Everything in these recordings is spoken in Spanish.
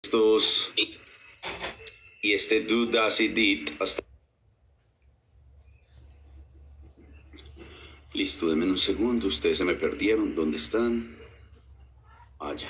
Estos y este do, does y did hasta... Listo, denme un segundo, ustedes se me perdieron, ¿dónde están? Allá.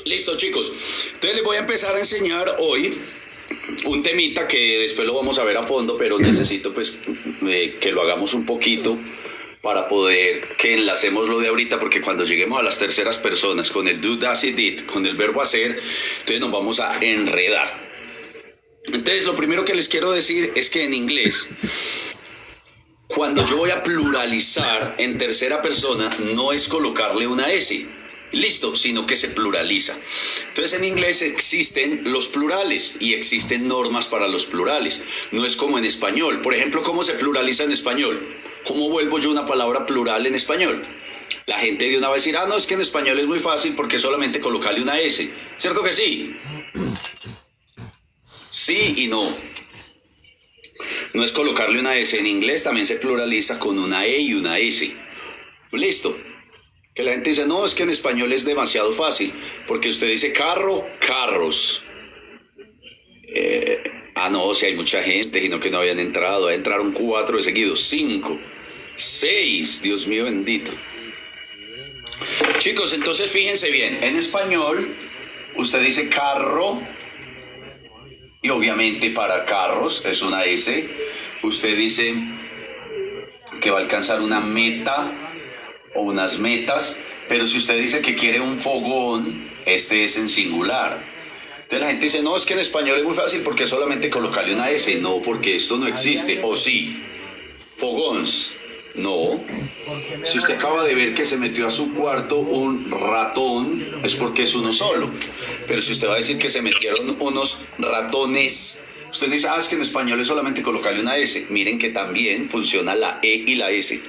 Listo, chicos. Entonces les voy a empezar a enseñar hoy un temita que después lo vamos a ver a fondo, pero necesito pues que lo hagamos un poquito para poder que enlacemos lo de ahorita, porque cuando lleguemos a las terceras personas con el do, does y did, con el verbo hacer, entonces nos vamos a enredar. Entonces lo primero que les quiero decir es que en inglés, cuando yo voy a pluralizar en tercera persona, no es colocarle una S, listo, sino que se pluraliza. Entonces en inglés existen los plurales y existen normas para los plurales. No es como en español. Por ejemplo, ¿cómo se pluraliza en español? ¿Cómo vuelvo yo una palabra plural en español? La gente de una va a decir, no, es que en español es muy fácil porque solamente colocarle una S. ¿Cierto que sí? Sí y no. No es colocarle una S. En inglés también se pluraliza con una E y una S. Listo. Que la gente dice, no, es que en español es demasiado fácil, porque usted dice carro, carros. No, si hay mucha gente, sino que no habían entrado, entraron 4 de seguido, 5, 6, Dios mío bendito. Chicos, entonces fíjense bien, en español usted dice carro, y obviamente para carros es una S. Usted dice que va a alcanzar una meta o unas metas, pero si usted dice que quiere un fogón, este es en singular. Entonces la gente dice, no, es que en español es muy fácil porque solamente colocarle una S. No, porque esto no existe. O sí, fogons. No. Si usted acaba de ver que se metió a su cuarto un ratón, es porque es uno solo. Pero si usted va a decir que se metieron unos ratones, usted dice, es que en español es solamente colocarle una S. Miren que también funciona la E y la S.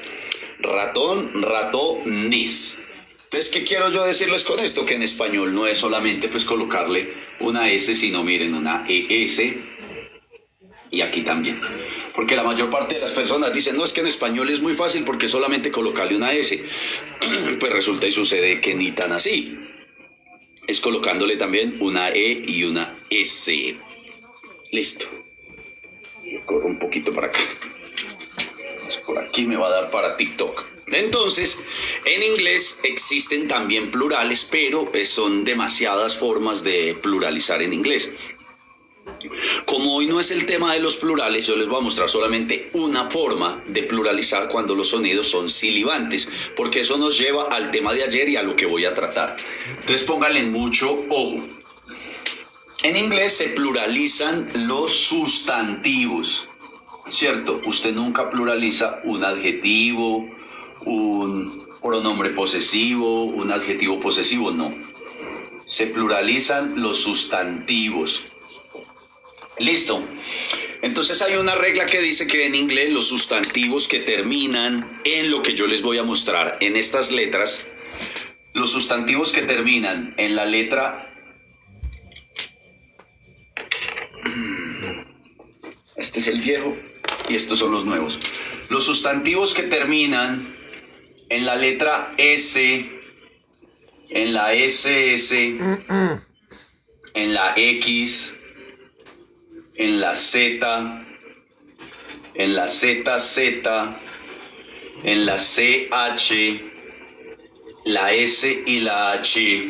Ratón, ratones. Entonces, ¿qué quiero yo decirles con esto? Que en español no es solamente pues colocarle una S, sino miren, una ES y aquí también. Porque la mayor parte de las personas dicen, no, es que en español es muy fácil porque solamente colocarle una S. Pues resulta y sucede que ni tan así. Es colocándole también una E y una S. Listo. Corro un poquito para acá. Por aquí me va a dar para TikTok. Entonces, en inglés existen también plurales, pero son demasiadas formas de pluralizar en inglés. Como hoy no es el tema de los plurales, yo les voy a mostrar solamente una forma de pluralizar cuando los sonidos son silibantes, porque eso nos lleva al tema de ayer y a lo que voy a tratar. Entonces pónganle mucho ojo. En inglés se pluralizan los sustantivos. ¿Cierto? Usted nunca pluraliza un adjetivo, un pronombre posesivo, un adjetivo posesivo, no. Se pluralizan los sustantivos. Listo. Entonces hay una regla que dice que en inglés los sustantivos que terminan en lo que yo les voy a mostrar, en estas letras, los sustantivos que terminan en la letra... Este es el viejo y estos son los nuevos. Los sustantivos que terminan en la letra S, en la SS, en la X, en la Z, en la ZZ, en la CH, la S y la H,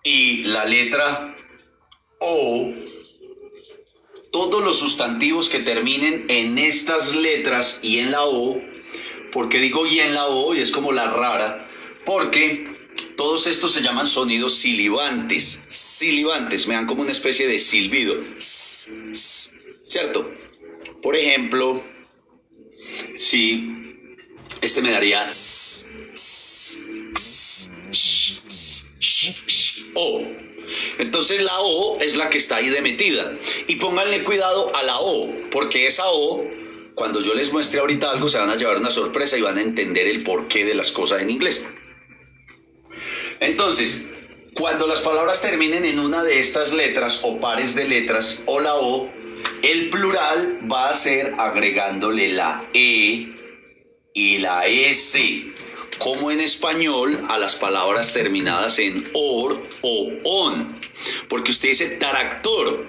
y la letra O. Todos los sustantivos que terminen en estas letras y en la O, porque digo y en la O y es como la rara, porque todos estos se llaman sonidos silibantes. Silibantes, me dan como una especie de silbido. ¿Cierto? Por ejemplo, si este me daría O. Entonces la O es la que está ahí de metida. Y pónganle cuidado a la O, porque esa O cuando yo les muestre ahorita algo se van a llevar una sorpresa y van a entender el porqué de las cosas en inglés. Entonces, cuando las palabras terminen en una de estas letras o pares de letras o la O, el plural va a ser agregándole la E y la S, como en español a las palabras terminadas en OR o ON. Porque usted dice tractor,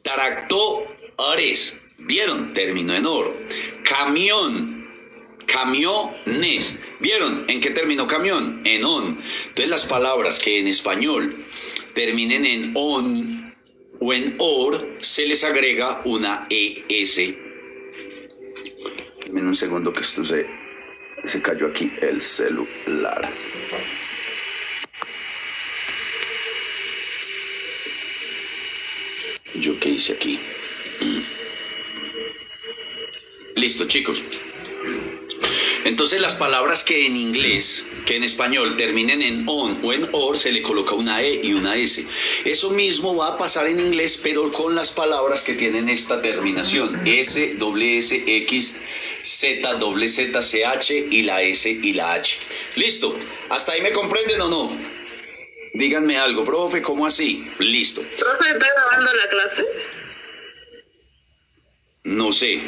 tractores, ¿vieron? Terminó en OR. Camión, camiones, ¿vieron? ¿En qué terminó camión? En ON. Entonces las palabras que en español terminen en ON o en OR, se les agrega una ES. Dame un segundo que esto se cayó aquí el celular. ¿Yo qué hice aquí? Listo, chicos. Entonces las palabras que en inglés, que en español terminen en on o en or, se le coloca una E y una S. Eso mismo va a pasar en inglés, pero con las palabras que tienen esta terminación. S, doble S, X, Z, doble Z, CH y la S y la H. Listo. ¿Hasta ahí me comprenden o no? Díganme algo, profe, ¿cómo así? Listo. ¿Profe, está grabando la clase? No sé.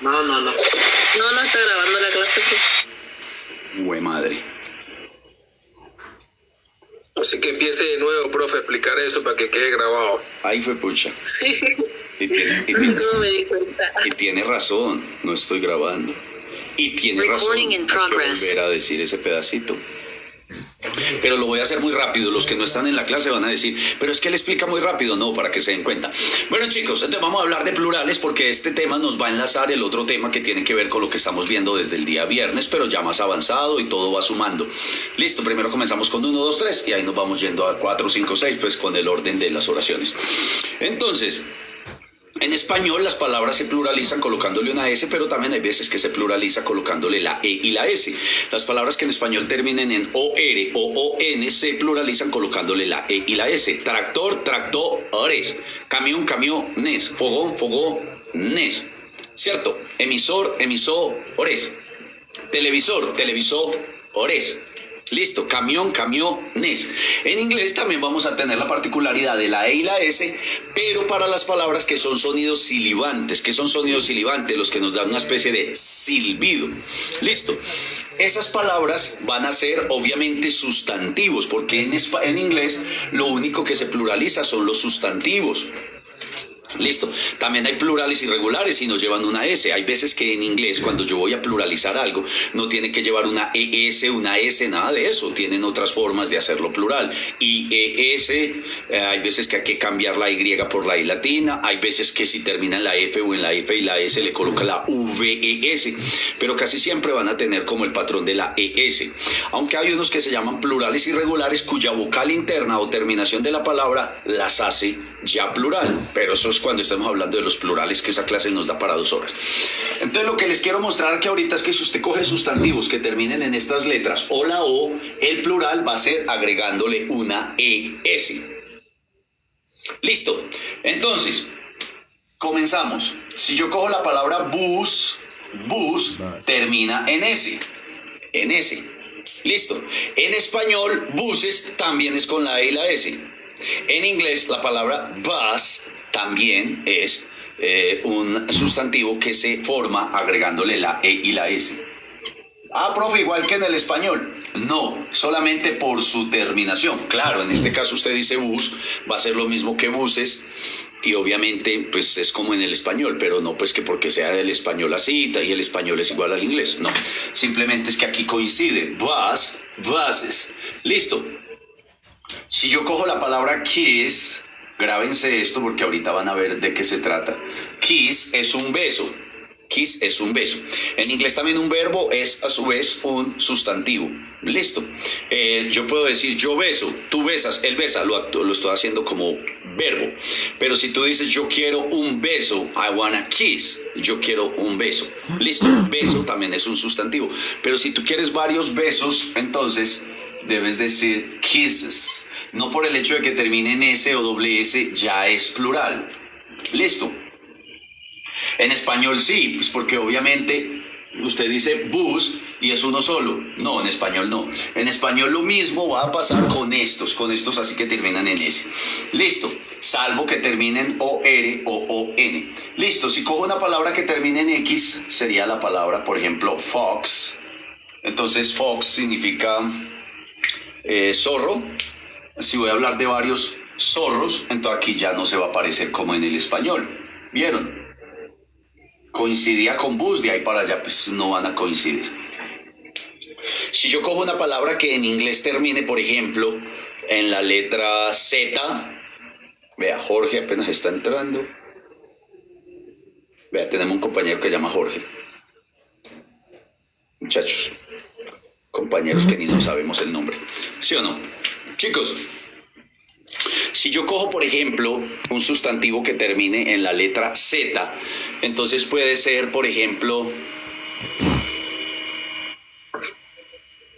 No está grabando la clase. Hue madre. Así que empiece de nuevo, profe, a explicar eso para que quede grabado. Ahí fue pucha. Sí. Y No me di cuenta. tiene razón, no estoy grabando. Y tiene razón, hay que volver a decir ese pedacito. Pero lo voy a hacer muy rápido. Los que no están en la clase van a decir, pero es que él explica muy rápido. No, para que se den cuenta. Bueno, chicos, entonces vamos a hablar de plurales porque este tema nos va a enlazar el otro tema que tiene que ver con lo que estamos viendo desde el día viernes, pero ya más avanzado y todo va sumando. Listo, primero comenzamos con 1, 2, 3 y ahí nos vamos yendo a 4, 5, 6, pues con el orden de las oraciones. Entonces, en español las palabras se pluralizan colocándole una S, pero también hay veces que se pluraliza colocándole la E y la S. Las palabras que en español terminen en OR o ON se pluralizan colocándole la E y la S. Tractor, tractores. Camión, camiones. Fogón, fogones. ¿Cierto? Emisor, emisores. Televisor, televisores. Listo, camión, camiones. En inglés también vamos a tener la particularidad de la E y la S, pero para las palabras que son sonidos silibantes. ¿Qué son sonidos silibantes? Los que nos dan una especie de silbido. Listo. Esas palabras van a ser obviamente sustantivos, porque en inglés lo único que se pluraliza son los sustantivos. Listo. También hay plurales irregulares y nos llevan una S. Hay veces que en inglés, cuando yo voy a pluralizar algo, no tiene que llevar una ES, una S, nada de eso. Tienen otras formas de hacerlo plural. Y ES, hay veces que hay que cambiar la Y por la I latina. Hay veces que si termina en la F o en la F y la S le coloca la VES. Pero casi siempre van a tener como el patrón de la ES. Aunque hay unos que se llaman plurales irregulares cuya vocal interna o terminación de la palabra las hace ya plural. Pero eso es cuando estamos hablando de los plurales, que esa clase nos da para 2 horas. Entonces lo que les quiero mostrar que ahorita es que si usted coge sustantivos que terminen en estas letras o la O, el plural va a ser agregándole una ES. Listo. Entonces, comenzamos. Si yo cojo la palabra bus termina en S. En S. Listo. En español, buses también es con la E y la S. En inglés, la palabra bus también es un sustantivo que se forma agregándole la E y la S. Ah, profe, igual que en el español. No, solamente por su terminación. Claro, en este caso usted dice bus, va a ser lo mismo que buses. Y obviamente, pues es como en el español, pero no pues que porque sea del español así y el español es igual al inglés. No, simplemente es que aquí coincide. Bus, buses. Listo. Si yo cojo la palabra kiss, grábense esto porque ahorita van a ver de qué se trata. Kiss es un beso. Kiss es un beso. En inglés también un verbo es a su vez un sustantivo. Listo. Yo puedo decir yo beso, tú besas, él besa, lo estoy haciendo como verbo. Pero si tú dices yo quiero un beso, I want a kiss, yo quiero un beso. Listo. Beso también es un sustantivo. Pero si tú quieres varios besos, entonces debes decir kisses. No por el hecho de que termine en S o doble S, ya es plural. Listo. En español sí, pues porque obviamente usted dice bus y es uno solo. No, en español no. En español lo mismo va a pasar con estos así que terminan en S. Listo, salvo que terminen OR o ON. Listo, si cojo una palabra que termine en X, sería la palabra, por ejemplo, fox. Entonces fox significa zorro. Si voy a hablar de varios zorros, entonces aquí ya no se va a parecer como en el español. ¿Vieron? Coincidía con bus, de ahí para allá pues no van a coincidir. Si yo cojo una palabra que en inglés termine, por ejemplo, en la letra Z, vea, Jorge apenas está entrando. Vea, tenemos un compañero que se llama Jorge. Muchachos, compañeros que ni nos sabemos el nombre. ¿Sí o no? Chicos, si yo cojo, por ejemplo, un sustantivo que termine en la letra Z, entonces puede ser, por ejemplo,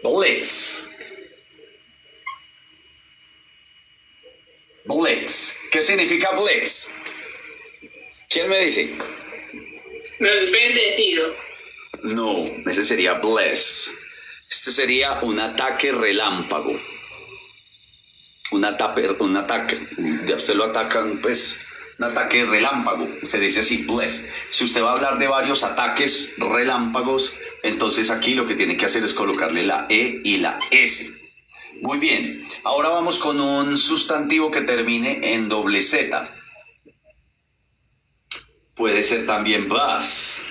blitz. Blitz. ¿Qué significa blitz? ¿Quién me dice? Bendecido. No, ese sería bless. Este sería un ataque relámpago. Un ataque, ya usted lo atacan, pues, un ataque relámpago, se dice así, bless. Si usted va a hablar de varios ataques relámpagos, entonces aquí lo que tiene que hacer es colocarle la E y la S. Muy bien, ahora vamos con un sustantivo que termine en doble Z. Puede ser también bus.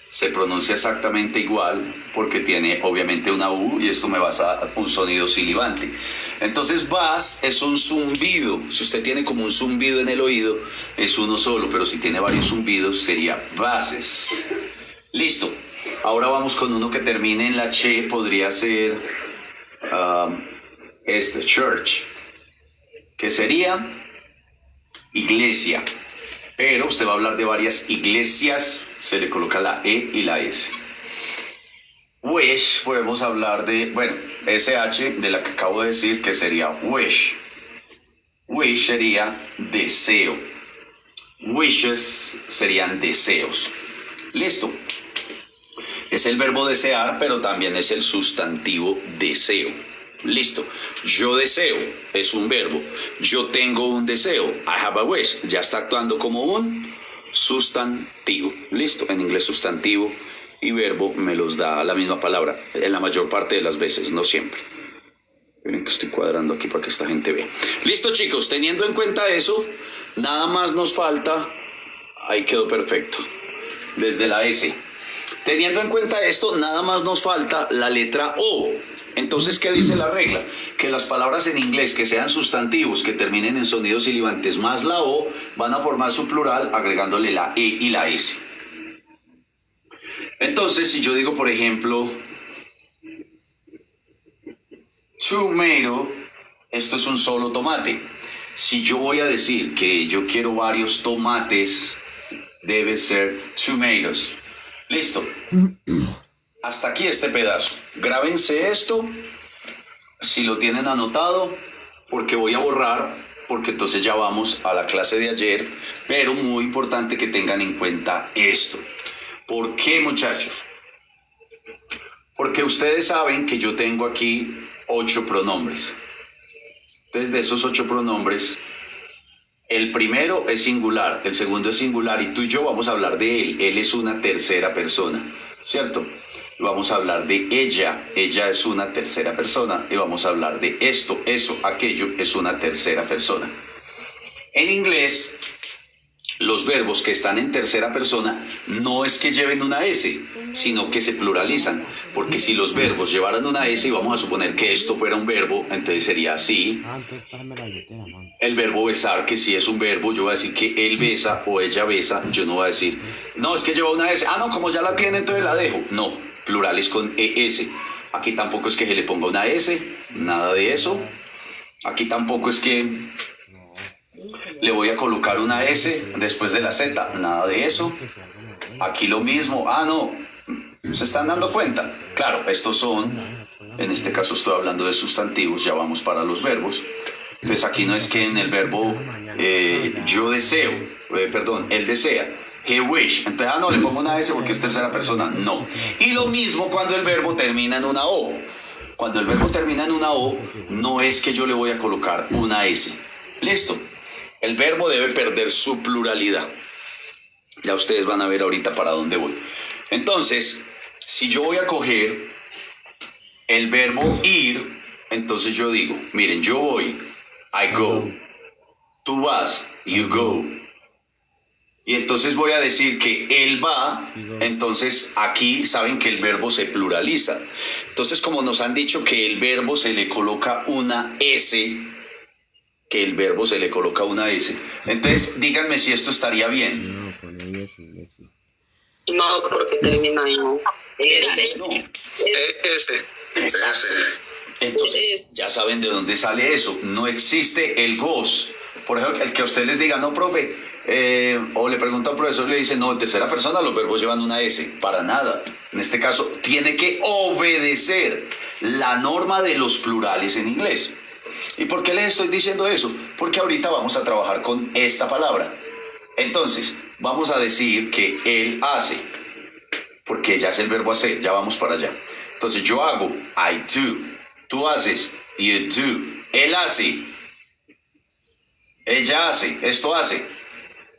Se pronuncia exactamente igual porque tiene obviamente una U y esto me va a dar un sonido silbante. Entonces buzz es un zumbido. Si usted tiene como un zumbido en el oído, es uno solo, pero si tiene varios zumbidos sería buzzes. Listo. Ahora vamos con uno que termine en la Ch, podría ser church, que sería iglesia. Pero usted va a hablar de varias iglesias, se le coloca la E y la S. Wish, podemos hablar de, bueno, SH de la que acabo de decir, que sería wish. Wish sería deseo. Wishes serían deseos. Listo. Es el verbo desear, pero también es el sustantivo deseo. Listo. Yo deseo es un verbo. Yo tengo un deseo. I have a wish. Ya está actuando como un sustantivo. Listo. En inglés sustantivo y verbo me los da la misma palabra. En la mayor parte de las veces, no siempre. Miren que estoy cuadrando aquí para que esta gente vea. Listo, chicos. Teniendo en cuenta eso, nada más nos falta. Ahí quedó perfecto. Desde la S. Teniendo en cuenta esto, nada más nos falta la letra O. Entonces, ¿qué dice la regla? Que las palabras en inglés que sean sustantivos, que terminen en sonidos sibilantes más la O, van a formar su plural agregándole la E y la S. Entonces, si yo digo, por ejemplo, tomato, esto es un solo tomate. Si yo voy a decir que yo quiero varios tomates, debe ser tomatoes. Listo. Hasta aquí este pedazo. Grábense esto, si lo tienen anotado, porque voy a borrar, porque entonces ya vamos a la clase de ayer, pero muy importante que tengan en cuenta esto. ¿Por qué, muchachos? Porque ustedes saben que yo tengo aquí 8 pronombres. Entonces, de esos 8 pronombres, el primero es singular, el segundo es singular, y tú y yo vamos a hablar de él. Él es una tercera persona, ¿cierto? Vamos a hablar de ella, ella es una tercera persona, y vamos a hablar de esto, eso, aquello, es una tercera persona. En inglés, los verbos que están en tercera persona no es que lleven una S, sino que se pluralizan, porque si los verbos llevaran una S y vamos a suponer que esto fuera un verbo, entonces sería así. El verbo besar, que si es un verbo, yo voy a decir que él besa o ella besa, yo no voy a decir, no, es que lleva una S, no, como ya la tiene, entonces la dejo. No, plurales con ES. Aquí tampoco es que se le ponga una S, nada de eso. Aquí tampoco es que le voy a colocar una S después de la Z, nada de eso. Aquí lo mismo, no, ¿se están dando cuenta? Claro, estos son, en este caso estoy hablando de sustantivos, ya vamos para los verbos. Entonces aquí no es que en el verbo yo deseo, él desea, he wish. Entonces, no, le pongo una S porque es tercera persona. No. Y lo mismo cuando el verbo termina en una O. Cuando el verbo termina en una O, no es que yo le voy a colocar una S. Listo. El verbo debe perder su pluralidad. Ya ustedes van a ver ahorita para dónde voy. Entonces, si yo voy a coger el verbo ir, entonces yo digo, miren, yo voy, I go. Tú vas, you go. Y entonces voy a decir que él va, entonces aquí saben que el verbo se pluraliza. Entonces, como nos han dicho que el verbo se le coloca una S, entonces díganme si esto estaría bien. No, porque termina en O. Ese. Exacto. Entonces, ya saben de dónde sale eso. No existe el goes. Por ejemplo, el que a usted les diga, no, profe, o le pregunta al profesor y le dice, no, en tercera persona los verbos llevan una S. Para nada. En este caso, tiene que obedecer la norma de los plurales en inglés. ¿Y por qué les estoy diciendo eso? Porque ahorita vamos a trabajar con esta palabra. Entonces, vamos a decir que él hace, porque ya es el verbo hacer, ya vamos para allá. Entonces, yo hago, I do. Tú haces, you do. Él hace, ella hace, esto hace.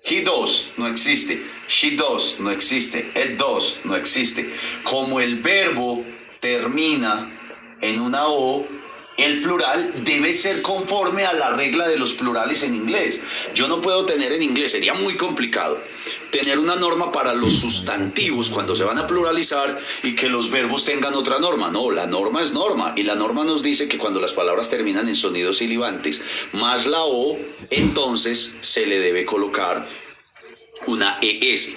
He does, no existe. She does, no existe. It does, no existe. Como el verbo termina en una O, el plural debe ser conforme a la regla de los plurales en inglés. Yo no puedo tener en inglés, sería muy complicado, tener una norma para los sustantivos cuando se van a pluralizar y que los verbos tengan otra norma. No, la norma es norma, y la norma nos dice que cuando las palabras terminan en sonidos silibantes más la O, entonces se le debe colocar una ES.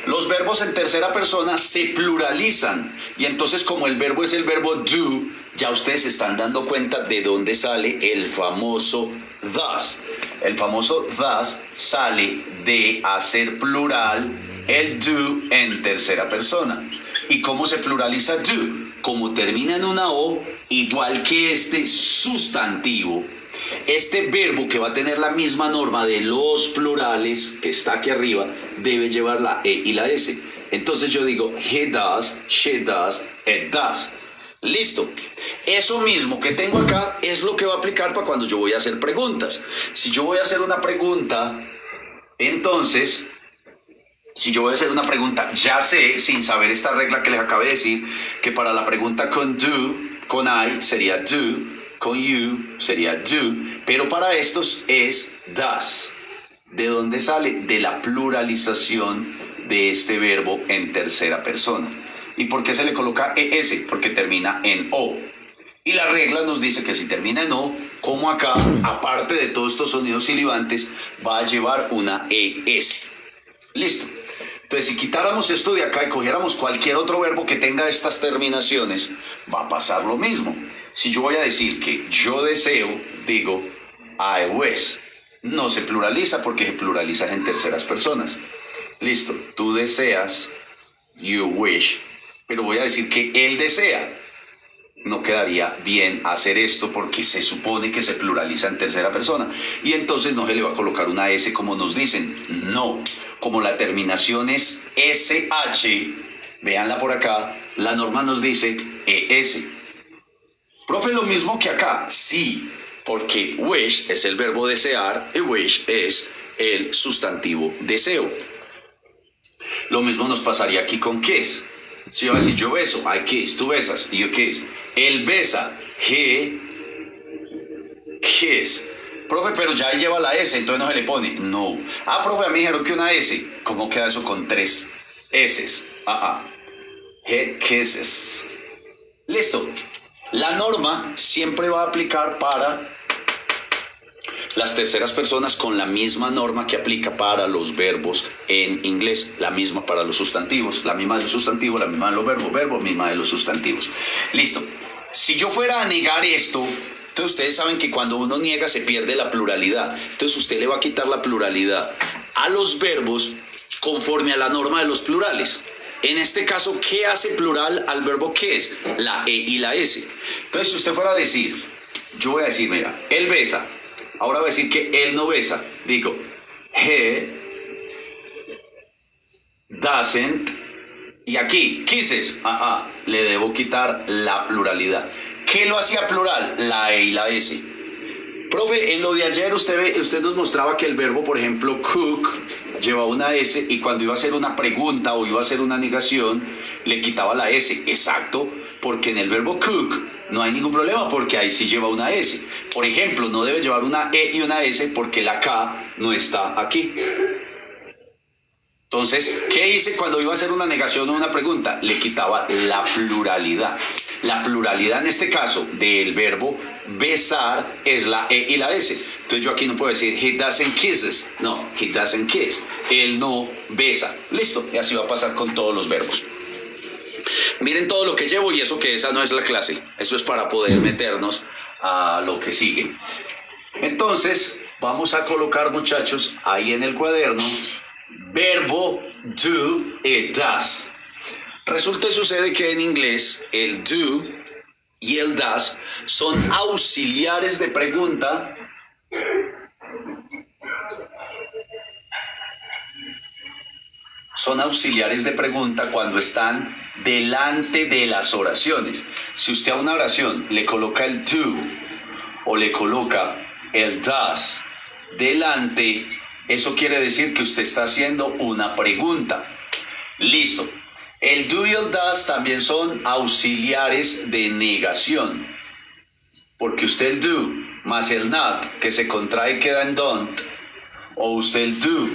Los verbos en tercera persona se pluralizan, y entonces como el verbo es el verbo do, ya ustedes se están dando cuenta de dónde sale el famoso thus. El famoso thus sale de hacer plural el do en tercera persona. ¿Y cómo se pluraliza do? Como termina en una O, igual que este sustantivo, este verbo que va a tener la misma norma de los plurales, que está aquí arriba, debe llevar la E y la S. Entonces yo digo, he does, she does, it does. Listo. Eso mismo que tengo acá es lo que va a aplicar para cuando yo voy a hacer preguntas. Si yo voy a hacer una pregunta, entonces, ya sé, sin saber esta regla que les acabé de decir, que para la pregunta con do, con I, sería do, con you, sería do, pero para estos es does. ¿De dónde sale? De la pluralización de este verbo en tercera persona. ¿Y por qué se le coloca ES? Porque termina en O. Y la regla nos dice que si termina en O, como acá, aparte de todos estos sonidos silibantes, va a llevar una ES. Listo. Entonces, si quitáramos esto de acá y cogiéramos cualquier otro verbo que tenga estas terminaciones, va a pasar lo mismo. Si yo voy a decir que yo deseo, digo I wish. No se pluraliza porque se pluraliza en terceras personas. Listo. Tú deseas, you wish. Pero voy a decir que él desea. No quedaría bien hacer esto porque se supone que se pluraliza en tercera persona. Y entonces no se le va a colocar una S como nos dicen. No. Como la terminación es SH, véanla por acá, la norma nos dice ES. Profe, lo mismo que acá. Sí, porque wish es el verbo desear y wish es el sustantivo deseo. Lo mismo nos pasaría aquí con kiss. Si yo voy a decir yo beso, I kiss, tú besas, you kiss. Él besa, he kiss. Profe, pero ya ahí lleva la S, entonces no se le pone. No. Ah, profe, a mí dijeron que una S. ¿Cómo queda eso con 3 S? He kisses. Listo. La norma siempre va a aplicar para las terceras personas con la misma norma que aplica para los verbos en inglés, la misma para los sustantivos, la misma de los sustantivos, la misma de los verbos, misma de los sustantivos. Listo. Si yo fuera a negar esto, entonces ustedes saben que cuando uno niega se pierde la pluralidad. Entonces usted le va a quitar la pluralidad a los verbos conforme a la norma de los plurales. En este caso, ¿qué hace plural al verbo que es? La E y la S. Entonces, si usted fuera a decir, yo voy a decir, mira, él besa. Ahora voy a decir que él no besa. Digo, he doesn't. Y aquí, kisses, le debo quitar la pluralidad. ¿Qué lo hacía plural? La E y la S. Profe, en lo de ayer usted nos mostraba que el verbo, por ejemplo, cook, llevaba una S y cuando iba a hacer una pregunta o iba a hacer una negación, le quitaba la S. Exacto, porque en el verbo cook no hay ningún problema porque ahí sí lleva una S. Por ejemplo, no debe llevar una E y una S porque la K no está aquí. Entonces, ¿qué hice cuando iba a hacer una negación o una pregunta? Le quitaba la pluralidad. La pluralidad en este caso del verbo besar es la E y la S. Entonces yo aquí no puedo decir he doesn't kisses. No, he doesn't kiss. Él no besa. Listo, y así va a pasar con todos los verbos. Miren todo lo que llevo y eso que esa no es la clase. Eso es para poder meternos a lo que sigue. Entonces, vamos a colocar, muchachos, ahí en el cuaderno, verbo do y does. Resulta y sucede que en inglés el do y el does son auxiliares de pregunta cuando están delante de las oraciones. Si usted a una oración le coloca el do o le coloca el does delante, eso quiere decir que usted está haciendo una pregunta. Listo. El do y el does también son auxiliares de negación. Porque usted el do más el not, que se contrae y queda en don't, o usted el do,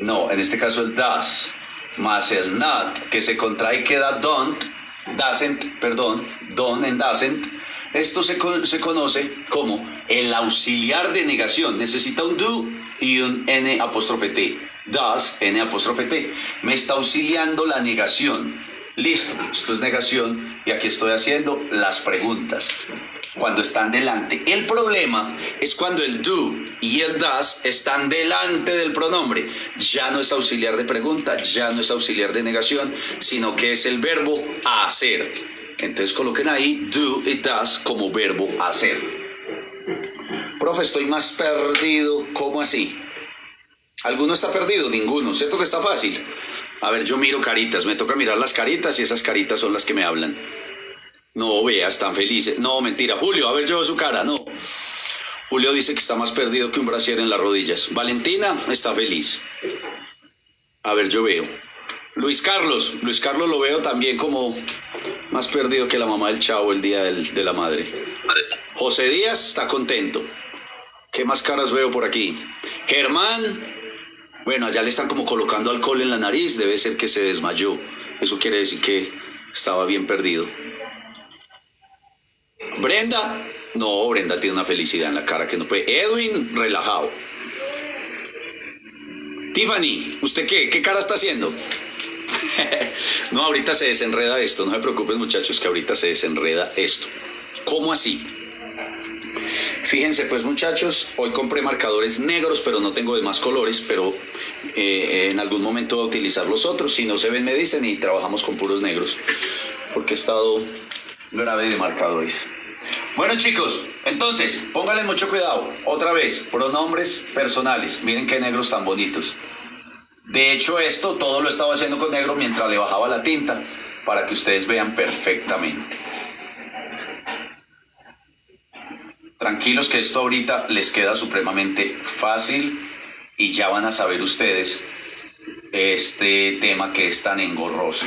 no, en este caso el does, más el not, que se contrae y queda don't en doesn't, esto se conoce como el auxiliar de negación. Necesita un do y un N''T. Does, N''T. Me está auxiliando la negación. Listo, esto es negación y aquí estoy haciendo las preguntas cuando están delante. El problema es cuando el do y el does están delante del pronombre. Ya no es auxiliar de pregunta, ya no es auxiliar de negación, sino que es el verbo hacer. Entonces coloquen ahí do y does como verbo hacer. Profe, estoy más perdido. ¿Cómo así? ¿Alguno está perdido? Ninguno. ¿Cierto que está fácil? A ver, yo miro caritas. Me toca mirar las caritas y esas caritas son las que me hablan. No, vea, están felices. No, mentira. Julio, a ver, yo veo su cara. No. Julio dice que está más perdido que un brasier en las rodillas. Valentina está feliz. A ver, yo veo. Luis Carlos lo veo también como más perdido que la mamá del Chavo el día de la madre. José Díaz está contento. ¿Qué más caras veo por aquí? Germán. Bueno, allá le están como colocando alcohol en la nariz, debe ser que se desmayó. Eso quiere decir que estaba bien perdido. Brenda, no, Brenda tiene una felicidad en la cara que no puede. Edwin, relajado. Tiffany, ¿usted qué cara está haciendo? No, ahorita se desenreda esto, no se preocupen muchachos que ahorita se desenreda esto. ¿Cómo así? Fíjense pues muchachos, hoy compré marcadores negros, pero no tengo de más colores, pero en algún momento voy a utilizar los otros. Si no se ven me dicen y trabajamos con puros negros, porque he estado grave de marcadores. Bueno chicos, entonces, pónganle mucho cuidado. Otra vez, pronombres personales. Miren qué negros tan bonitos. De hecho esto todo lo estaba haciendo con negro mientras le bajaba la tinta, para que ustedes vean perfectamente. Tranquilos que esto ahorita les queda supremamente fácil y ya van a saber ustedes este tema que es tan engorroso.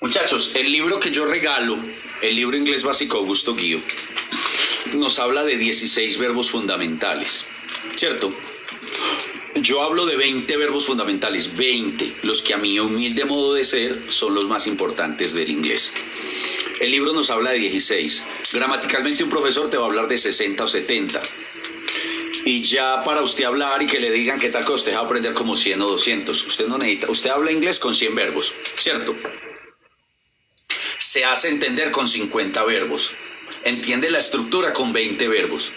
Muchachos, el libro que yo regalo, el libro inglés básico Augusto Guío, nos habla de 16 verbos fundamentales, ¿cierto? Yo hablo de 20 verbos fundamentales, 20, los que a mi humilde modo de ser son los más importantes del inglés. El libro nos habla de 16. Gramaticalmente un profesor te va a hablar de 60 o 70. Y ya para usted hablar y que le digan qué tal que usted va a aprender como 100 o 200. Usted no necesita. Usted habla inglés con 100 verbos, ¿cierto? Se hace entender con 50 verbos. Entiende la estructura con 20 verbos.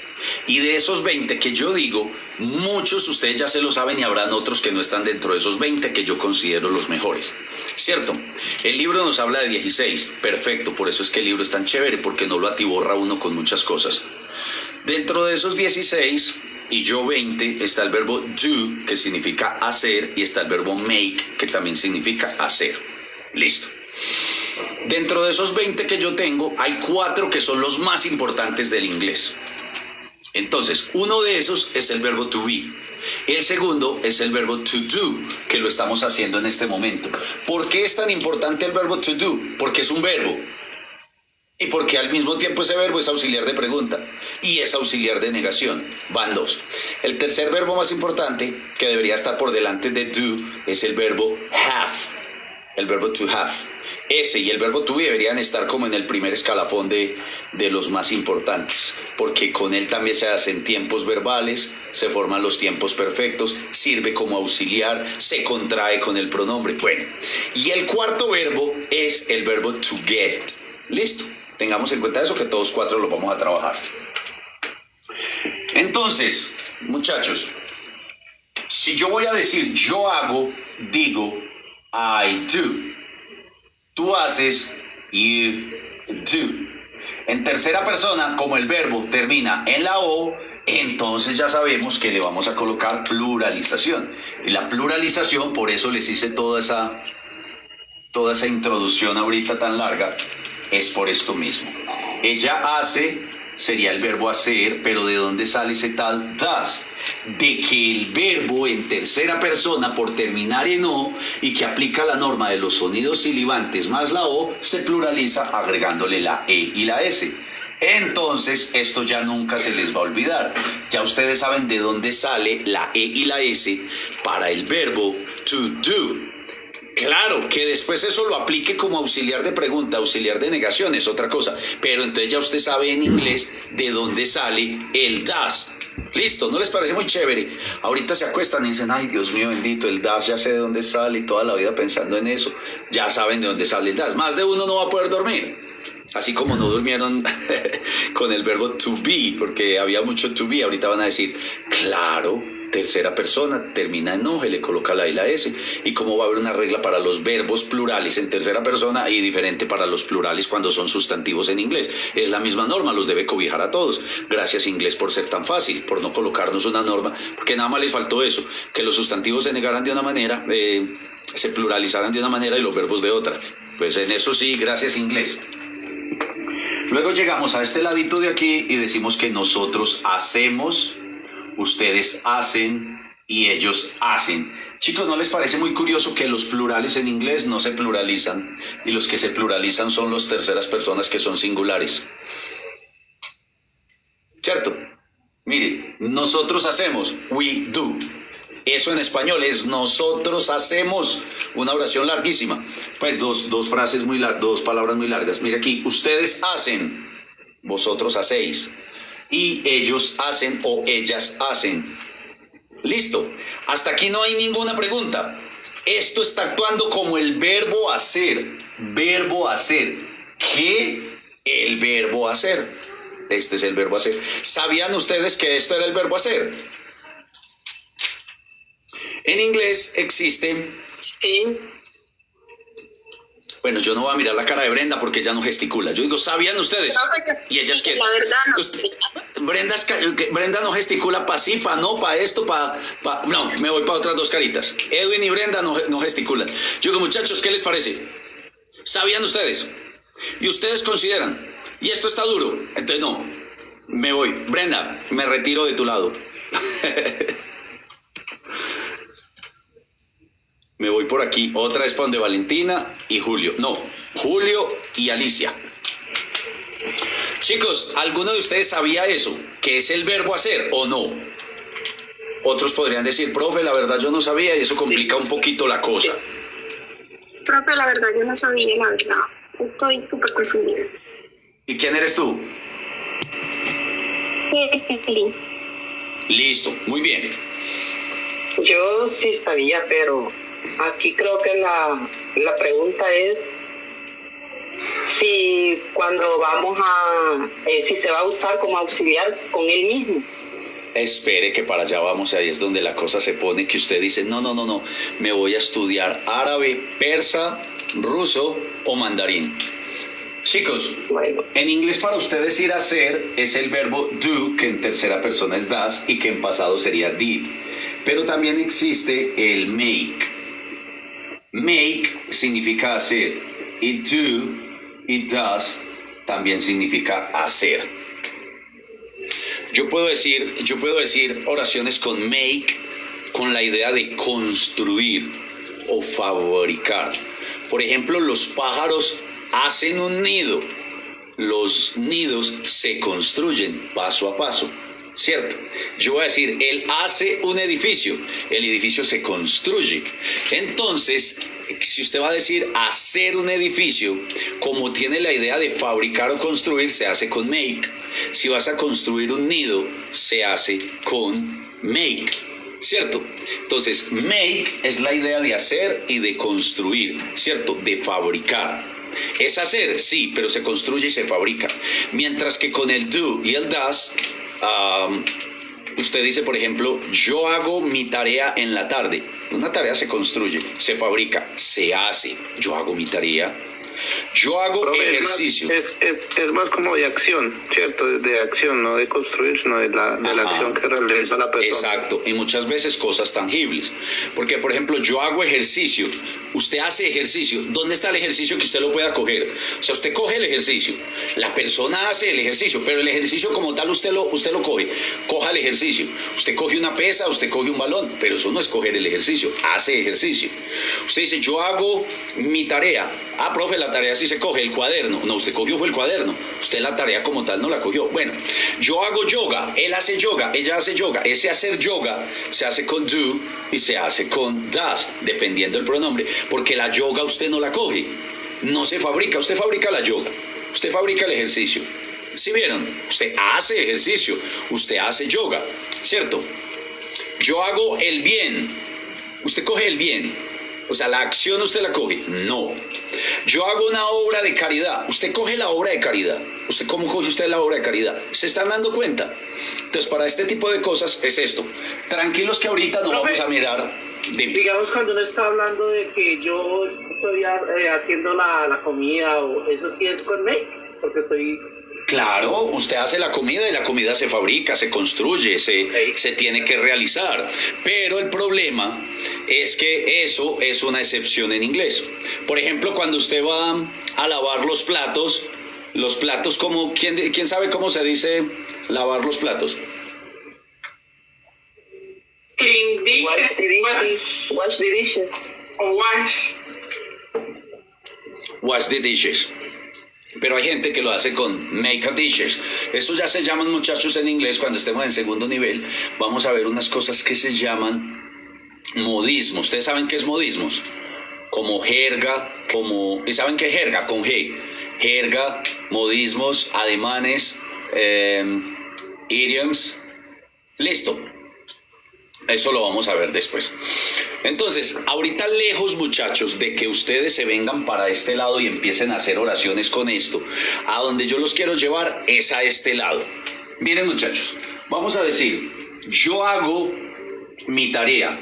Y de esos 20 que yo digo, muchos ustedes ya se lo saben y habrán otros que no están dentro de esos 20 que yo considero los mejores, ¿cierto? El libro nos habla de 16, perfecto, por eso es que el libro es tan chévere, porque no lo atiborra uno con muchas cosas. Dentro de esos 16 y yo 20, está el verbo do, que significa hacer, y está el verbo make, que también significa hacer. Listo. Dentro de esos 20 que yo tengo, hay 4 que son los más importantes del inglés. Entonces, uno de esos es el verbo to be. El segundo es el verbo to do, que lo estamos haciendo en este momento. ¿Por qué es tan importante el verbo to do? Porque es un verbo. Y porque al mismo tiempo ese verbo es auxiliar de pregunta y es auxiliar de negación. Van 2. El tercer verbo más importante, que debería estar por delante de do, es el verbo have. El verbo to have. Ese y el verbo to be deberían estar como en el primer escalafón de los más importantes, porque con él también se hacen tiempos verbales, se forman los tiempos perfectos, sirve como auxiliar, se contrae con el pronombre. Bueno, y el cuarto verbo es el verbo to get. Listo, tengamos en cuenta eso, que todos 4 los vamos a trabajar. Entonces, muchachos, si yo voy a decir yo hago, digo I do. Tú haces, you do. En tercera persona, como el verbo termina en la O, entonces ya sabemos que le vamos a colocar pluralización. Y la pluralización, por eso les hice toda esa introducción ahorita tan larga, es por esto mismo. Ella hace, sería el verbo hacer, pero ¿de dónde sale ese tal does? De que el verbo en tercera persona por terminar en O y que aplica la norma de los sonidos silibantes más la O, se pluraliza agregándole la E y la S. Entonces esto ya nunca se les va a olvidar. Ya ustedes saben de dónde sale la E y la S para el verbo to do. Claro, que después eso lo aplique como auxiliar de pregunta, auxiliar de negación es otra cosa, pero entonces ya usted sabe en inglés de dónde sale el does. Listo, ¿no les parece muy chévere? Ahorita se acuestan y dicen, ay, Dios mío bendito, el does ya sé de dónde sale, y toda la vida pensando en eso, ya saben de dónde sale el does. Más de uno no va a poder dormir, así como no durmieron con el verbo to be, porque había mucho to be. Ahorita van a decir, claro, tercera persona, termina en O, le coloca la I y la S. Y cómo va a haber una regla para los verbos plurales en tercera persona y diferente para los plurales cuando son sustantivos en inglés. Es la misma norma, los debe cobijar a todos. Gracias inglés por ser tan fácil, por no colocarnos una norma, porque nada más les faltó eso, que los sustantivos se negaran de una manera, se pluralizaran de una manera y los verbos de otra. Pues en eso sí, gracias inglés. Luego llegamos a este ladito de aquí y decimos que nosotros hacemos, ustedes hacen y ellos hacen. Chicos, ¿no les parece muy curioso que los plurales en inglés no se pluralizan y los que se pluralizan son las terceras personas que son singulares? ¿Cierto? Miren, nosotros hacemos, we do. Eso en español es nosotros hacemos, una oración larguísima. Pues dos frases muy largas, 2 palabras muy largas. Mira aquí, ustedes hacen, vosotros hacéis. Y ellos hacen o ellas hacen. Listo. Hasta aquí no hay ninguna pregunta. Esto está actuando como el verbo hacer. Verbo hacer. ¿Qué? El verbo hacer. Este es el verbo hacer. ¿Sabían ustedes que esto era el verbo hacer? En inglés existe... Sí. Bueno, yo no voy a mirar la cara de Brenda porque ella no gesticula. Yo digo, ¿sabían ustedes? Y ellas quieren. La verdad no. Brenda no gesticula para sí, para no, para esto, para... No, me voy para otras 2 caritas. Edwin y Brenda no gesticulan. Yo digo, muchachos, ¿qué les parece? ¿Sabían ustedes? Y ustedes consideran, y esto está duro, entonces no, me voy. Brenda, me retiro de tu lado. Me voy por aquí, otra vez para donde Valentina y Julio. No, Julio y Alicia. Chicos, ¿alguno de ustedes sabía eso? ¿Que es el verbo hacer o no? Otros podrían decir, profe, la verdad yo no sabía y eso complica un poquito la cosa. Profe, la verdad yo no sabía, la verdad. Estoy súper confundida. ¿Y quién eres tú? Sí. Listo, muy bien. Yo sí sabía, pero aquí creo que la pregunta es si cuando vamos si se va a usar como auxiliar con él mismo. Espere que para allá vamos, ahí es donde la cosa se pone, que usted dice, no, me voy a estudiar árabe, persa, ruso o mandarín. Chicos, Bueno, en inglés para usted decir hacer es el verbo do, que en tercera persona es does y que en pasado sería did. Pero también existe el make. Make significa hacer y do y does también significa hacer. Yo puedo decir oraciones con make con la idea de construir o fabricar. Por ejemplo, los pájaros hacen un nido. Los nidos se construyen paso a paso, ¿cierto? Yo voy a decir, él hace un edificio, el edificio se construye. Entonces, si usted va a decir hacer un edificio, como tiene la idea de fabricar o construir, se hace con make. Si vas a construir un nido, se hace con make, ¿cierto? Entonces, make es la idea de hacer y de construir, ¿cierto? De fabricar. Es hacer, sí, pero se construye y se fabrica. Mientras que con el do y el does, usted dice, por ejemplo, yo hago mi tarea en la tarde. Una tarea se construye, se fabrica, se hace. Yo hago mi tarea. Yo hago Profe, ejercicio. es más como de acción, ¿cierto? De acción, no de construir, sino de la acción que realiza la persona. Exacto, y muchas veces cosas tangibles. Porque, por ejemplo, yo hago ejercicio, usted hace ejercicio. ¿Dónde está el ejercicio que usted lo pueda coger? O sea, usted coge el ejercicio, la persona hace el ejercicio, pero el ejercicio como tal usted lo coge. Coja el ejercicio. Usted coge una pesa, usted coge un balón, pero eso no es coger el ejercicio, hace ejercicio. Usted dice, yo hago mi tarea. Ah, profe, la tarea sí se coge, el cuaderno. No, usted cogió fue el cuaderno. Usted la tarea como tal no la cogió. Bueno, yo hago yoga, él hace yoga, ella hace yoga. Ese hacer yoga se hace con do y se hace con does, dependiendo del pronombre. Porque la yoga usted no la coge. No se fabrica, usted fabrica la yoga. Usted fabrica el ejercicio. ¿Sí vieron? Usted hace ejercicio, usted hace yoga, ¿cierto? Yo hago el bien. Usted coge el bien. O sea, la acción usted la coge. No. Yo hago una obra de caridad. Usted coge la obra de caridad. ¿Usted cómo coge usted la obra de caridad? ¿Se están dando cuenta? Entonces, para este tipo de cosas es esto. Tranquilos que ahorita no vamos a mirar. Digamos, cuando uno está hablando de que yo estoy haciendo la comida, o eso sí es con make, porque estoy... Claro, usted hace la comida y la comida se fabrica, se construye, se tiene que realizar. Pero el problema es que eso es una excepción en inglés. Por ejemplo, cuando usted va a lavar los platos como, ¿quién sabe cómo se dice lavar los platos? Clean dishes. wash the dishes. O wash. Wash the dishes. Pero hay gente que lo hace con make a dishes. Eso ya se llaman, muchachos, en inglés. Cuando estemos en segundo nivel, vamos a ver unas cosas que se llaman modismos. ¿Ustedes saben qué es modismos? Como jerga, ¿y saben qué es jerga? Con G. Jerga, modismos, ademanes, idioms. Listo. Eso lo vamos a ver después. Entonces, ahorita lejos, muchachos, de que ustedes se vengan para este lado y empiecen a hacer oraciones con esto, a donde yo los quiero llevar es a este lado. Miren, muchachos, vamos a decir, yo hago mi tarea.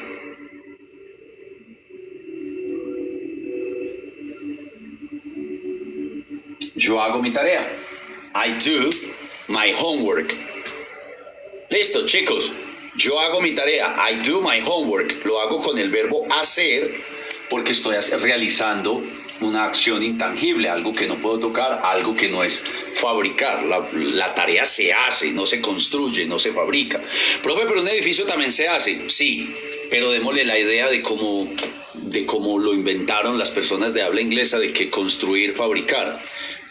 Yo hago mi tarea. I do my homework. Listo, chicos. Yo hago mi tarea, I do my homework, lo hago con el verbo hacer porque estoy realizando una acción intangible, algo que no puedo tocar, algo que no es fabricar. La tarea se hace, no se construye, no se fabrica. Profe, pero un edificio también se hace, sí, pero démosle la idea de cómo lo inventaron las personas de habla inglesa, de que construir, fabricar.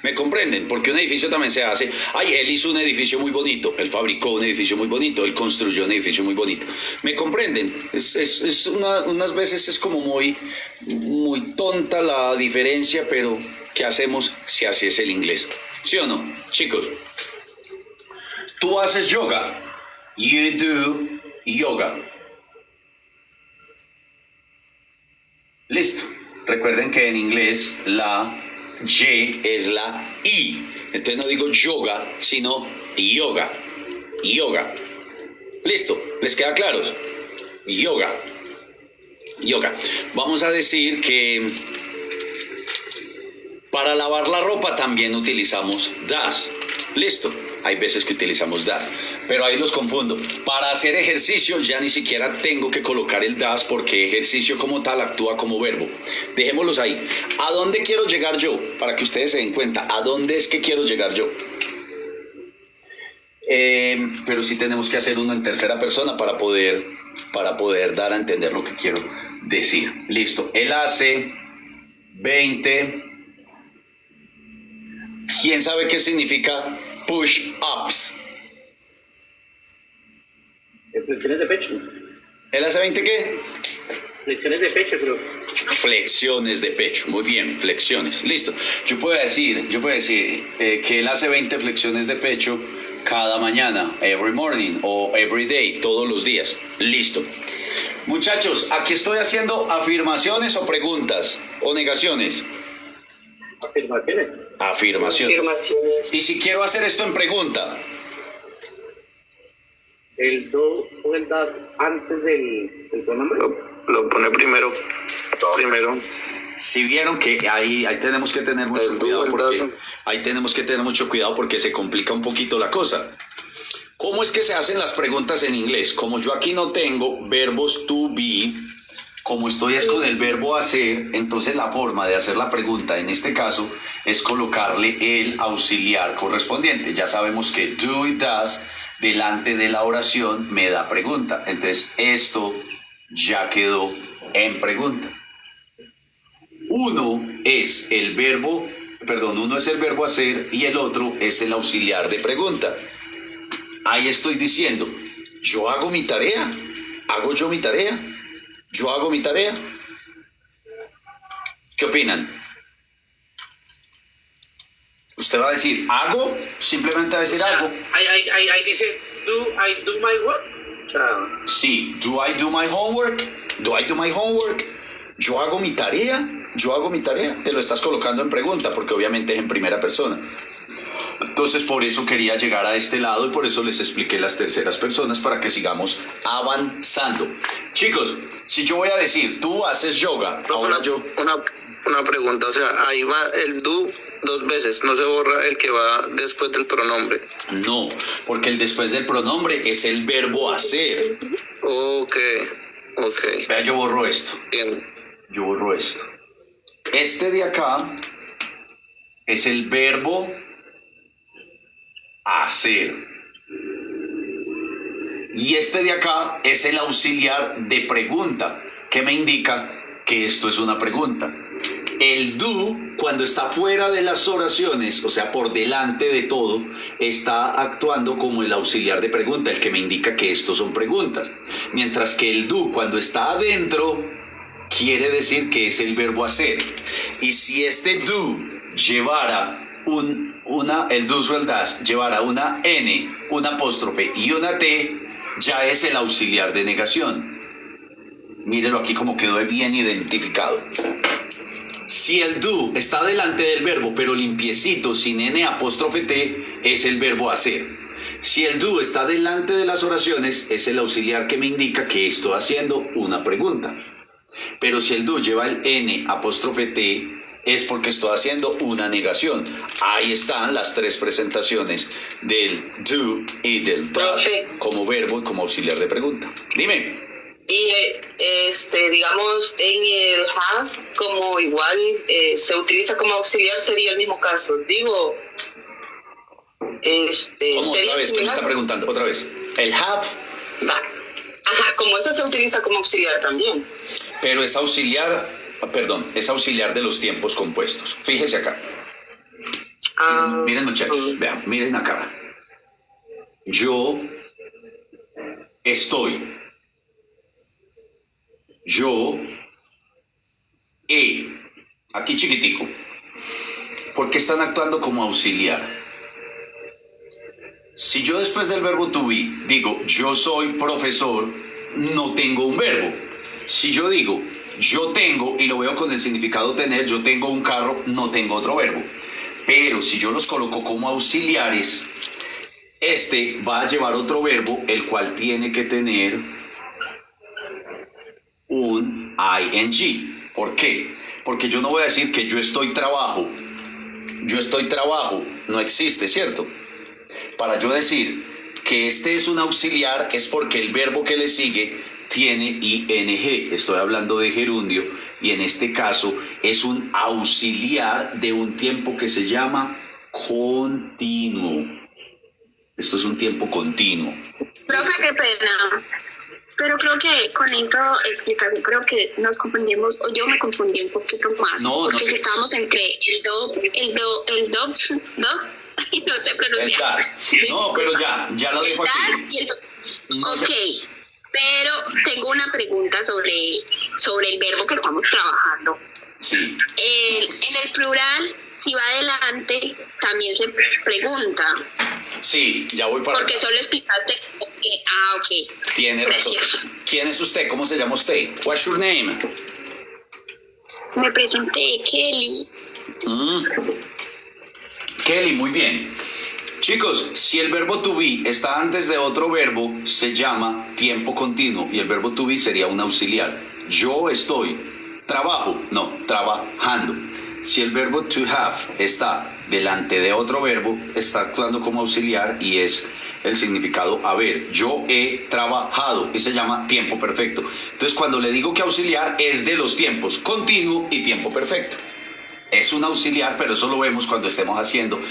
¿Me comprenden? Porque un edificio también se hace. Ay, él hizo un edificio muy bonito, él fabricó un edificio muy bonito, él construyó un edificio muy bonito. ¿Me comprenden? Unas veces es como muy tonta la diferencia, pero ¿qué hacemos si así es el inglés? ¿Sí o no, chicos? Tú haces yoga. You do yoga. Listo. Recuerden que en inglés la Y es la I. Entonces no digo yoga, sino yoga. Yoga. Listo. ¿Les queda claro? Yoga. Yoga. Vamos a decir que Para lavar la ropa también utilizamos das. Listo. Hay veces que utilizamos das, pero ahí los confundo. Para hacer ejercicio ya ni siquiera tengo que colocar el das porque ejercicio como tal actúa como verbo. Dejémoslos ahí. ¿A dónde quiero llegar yo? Para que ustedes se den cuenta. ¿A dónde es que quiero llegar yo? Pero sí tenemos que hacer uno en tercera persona para poder dar a entender lo que quiero decir. Listo. Él hace 20. ¿Quién sabe qué significa push-ups? Flexiones de pecho. ¿Él hace 20 qué? Flexiones de pecho, creo. Flexiones de pecho. Muy bien, flexiones. Listo. Yo puedo decir que él hace 20 flexiones de pecho cada mañana, every morning o every day, todos los días. Listo. Muchachos, aquí estoy haciendo afirmaciones o preguntas o negaciones. Afirmaciones. Afirmaciones. Afirmaciones. Y si quiero hacer esto en pregunta, El do o el das antes del pronombre. Lo pone primero. Primero. si vieron que ahí tenemos que tener mucho cuidado porque se complica un poquito la cosa. ¿Cómo es que se hacen las preguntas en inglés? Como yo aquí no tengo verbos to be, como estoy es con el verbo hacer, entonces la forma de hacer la pregunta en este caso es colocarle el auxiliar correspondiente. Ya sabemos que do y does delante de la oración me da pregunta. Entonces esto ya quedó en pregunta. Uno es el verbo hacer y el otro es el auxiliar de pregunta. Ahí estoy diciendo, yo hago mi tarea, hago yo mi tarea, yo hago mi tarea. ¿Qué opinan? Usted va a decir, ¿hago? Simplemente va a decir hago. Ahí dice, do I do my work? O sea, Sí, do I do my homework? Do I do my homework? Yo hago mi tarea, yo hago mi tarea. Te lo estás colocando en pregunta porque obviamente es en primera persona. Entonces por eso quería llegar a este lado y por eso les expliqué las terceras personas para que sigamos avanzando. Chicos, si yo voy a decir, tú haces yoga, ahora yo... Una pregunta, o sea, ahí va el do 2 veces, no se borra el que va después del pronombre. No, porque el después del pronombre es el verbo hacer. Ok. Vea, yo borro esto. Bien. Yo borro esto. Este de acá es el verbo hacer. Y este de acá es el auxiliar de pregunta, que me indica que esto es una pregunta. El do, cuando está fuera de las oraciones, o sea, por delante de todo, está actuando como el auxiliar de pregunta, el que me indica que estos son preguntas. Mientras que el do, cuando está adentro, quiere decir que es el verbo hacer. Y si este do llevara el do o el das, llevara una N, una apóstrofe y una T, ya es el auxiliar de negación. Mírelo aquí como quedó bien identificado. Si el do está delante del verbo, pero limpiecito, sin N apóstrofe T, es el verbo hacer. Si el do está delante de las oraciones, es el auxiliar que me indica que estoy haciendo una pregunta. Pero si el do lleva el N apóstrofe T, es porque estoy haciendo una negación. Ahí están las 3 presentaciones del do y del does como verbo y como auxiliar de pregunta. Dime. Y digamos, en el have, como igual se utiliza como auxiliar, sería el mismo caso. Digo, ¿Cómo otra vez? ¿Quién me está preguntando? Otra vez. El have. Ajá, como eso se utiliza como auxiliar también. Pero es auxiliar, es auxiliar de los tiempos compuestos. Fíjese acá. Miren muchachos, vean, miren acá. Yo estoy. Yo he. Aquí chiquitico. ¿Por qué están actuando como auxiliar? Si yo después del verbo to be digo yo soy profesor, no tengo un verbo. Si yo digo yo tengo y lo veo con el significado tener, yo tengo un carro, no tengo otro verbo. Pero si yo los coloco como auxiliares, este va a llevar otro verbo, el cual tiene que tener un ing. ¿Por qué? Porque yo no voy a decir que yo estoy trabajo yo estoy trabajo, no existe, ¿cierto? Para yo decir que este es un auxiliar es porque el verbo que le sigue tiene ing. Estoy hablando de gerundio y en este caso es un auxiliar de un tiempo que se llama continuo. Esto es un tiempo continuo. Profe, qué pena. Pero creo que con esta explicación creo que nos confundimos, o yo me confundí un poquito más. No, porque no sé. estábamos entre no sé El pronunciar. das. No, pero ya lo dejo El aquí. dar y el No sé. ok, pero tengo una pregunta sobre el verbo que estamos trabajando. Sí. En el plural, si va adelante, también se pregunta. Sí, ya voy para Porque allá. solo explicaste que, ok. Tiene razón. Gracias. ¿Quién es usted? ¿Cómo se llama usted? What's your name? Me presenté, Kelly. Kelly, muy bien. Chicos, si el verbo to be está antes de otro verbo, se llama tiempo continuo y el verbo to be sería un auxiliar. Yo estoy, trabajo, no, trabajando. Si el verbo to have está delante de otro verbo, está actuando como auxiliar y es el significado haber. Yo he trabajado y se llama tiempo perfecto. Entonces, cuando le digo que auxiliar es de los tiempos continuo y tiempo perfecto. Es un auxiliar, pero eso lo vemos cuando estemos haciendo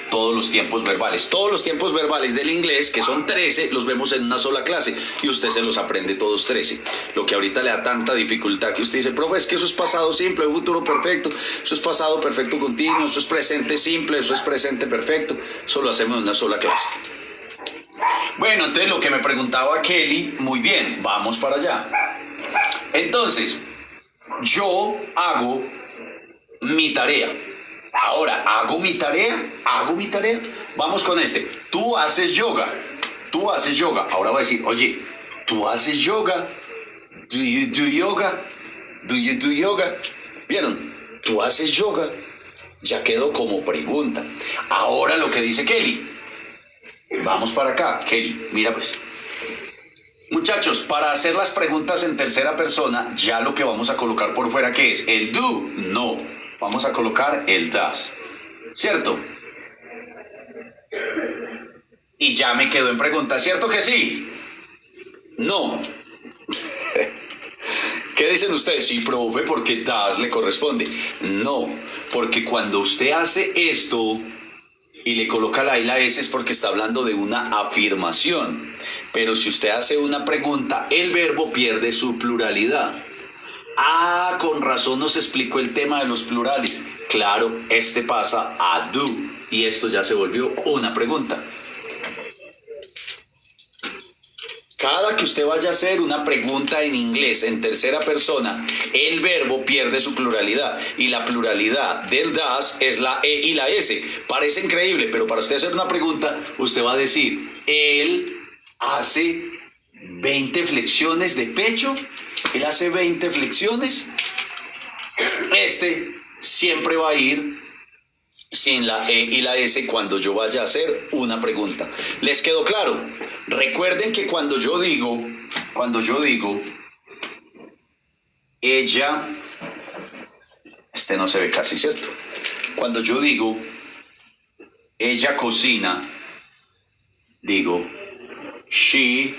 todos los tiempos verbales. Todos los tiempos verbales del inglés, que son 13, los vemos en una sola clase y usted se los aprende todos 13. Lo que ahorita le da tanta dificultad que usted dice, profe, es que eso es pasado simple, futuro perfecto, eso es pasado perfecto continuo, eso es presente simple, eso es presente perfecto. Eso lo hacemos en una sola clase. Bueno, entonces lo que me preguntaba Kelly, muy bien, vamos para allá. Entonces, yo hago mi tarea. Ahora, ¿hago mi tarea? Vamos con este. Tú haces yoga. Ahora voy a decir, oye, ¿tú haces yoga? Do you do yoga? ¿Vieron? ¿Tú haces yoga? Ya quedó como pregunta. Ahora lo que dice Kelly. Vamos para acá, Kelly. Mira pues. Muchachos, para hacer las preguntas en tercera persona, ya lo que vamos a colocar por fuera, ¿qué es? ¿El do? No. Vamos a colocar el does. ¿Cierto? Y ya me quedo en pregunta. ¿Cierto que sí? No. ¿Qué dicen ustedes? Sí, profe, porque does le corresponde. No, porque cuando usted hace esto y le coloca la I y la S es porque está hablando de una afirmación. Pero si usted hace una pregunta, el verbo pierde su pluralidad. Ah, con razón nos explicó el tema de los plurales. Claro, este pasa a do y esto ya se volvió una pregunta. Cada que usted vaya a hacer una pregunta en inglés en tercera persona, el verbo pierde su pluralidad y la pluralidad del does es la E y la S. Parece increíble, pero para usted hacer una pregunta, usted va a decir, él hace 20 flexiones de pecho. Él hace 20 flexiones. Este siempre va a ir sin la E y la S cuando yo vaya a hacer una pregunta. ¿Les quedó claro? Recuerden que cuando yo digo, ella, este no se ve casi, ¿cierto? Cuando yo digo, ella cocina, digo, she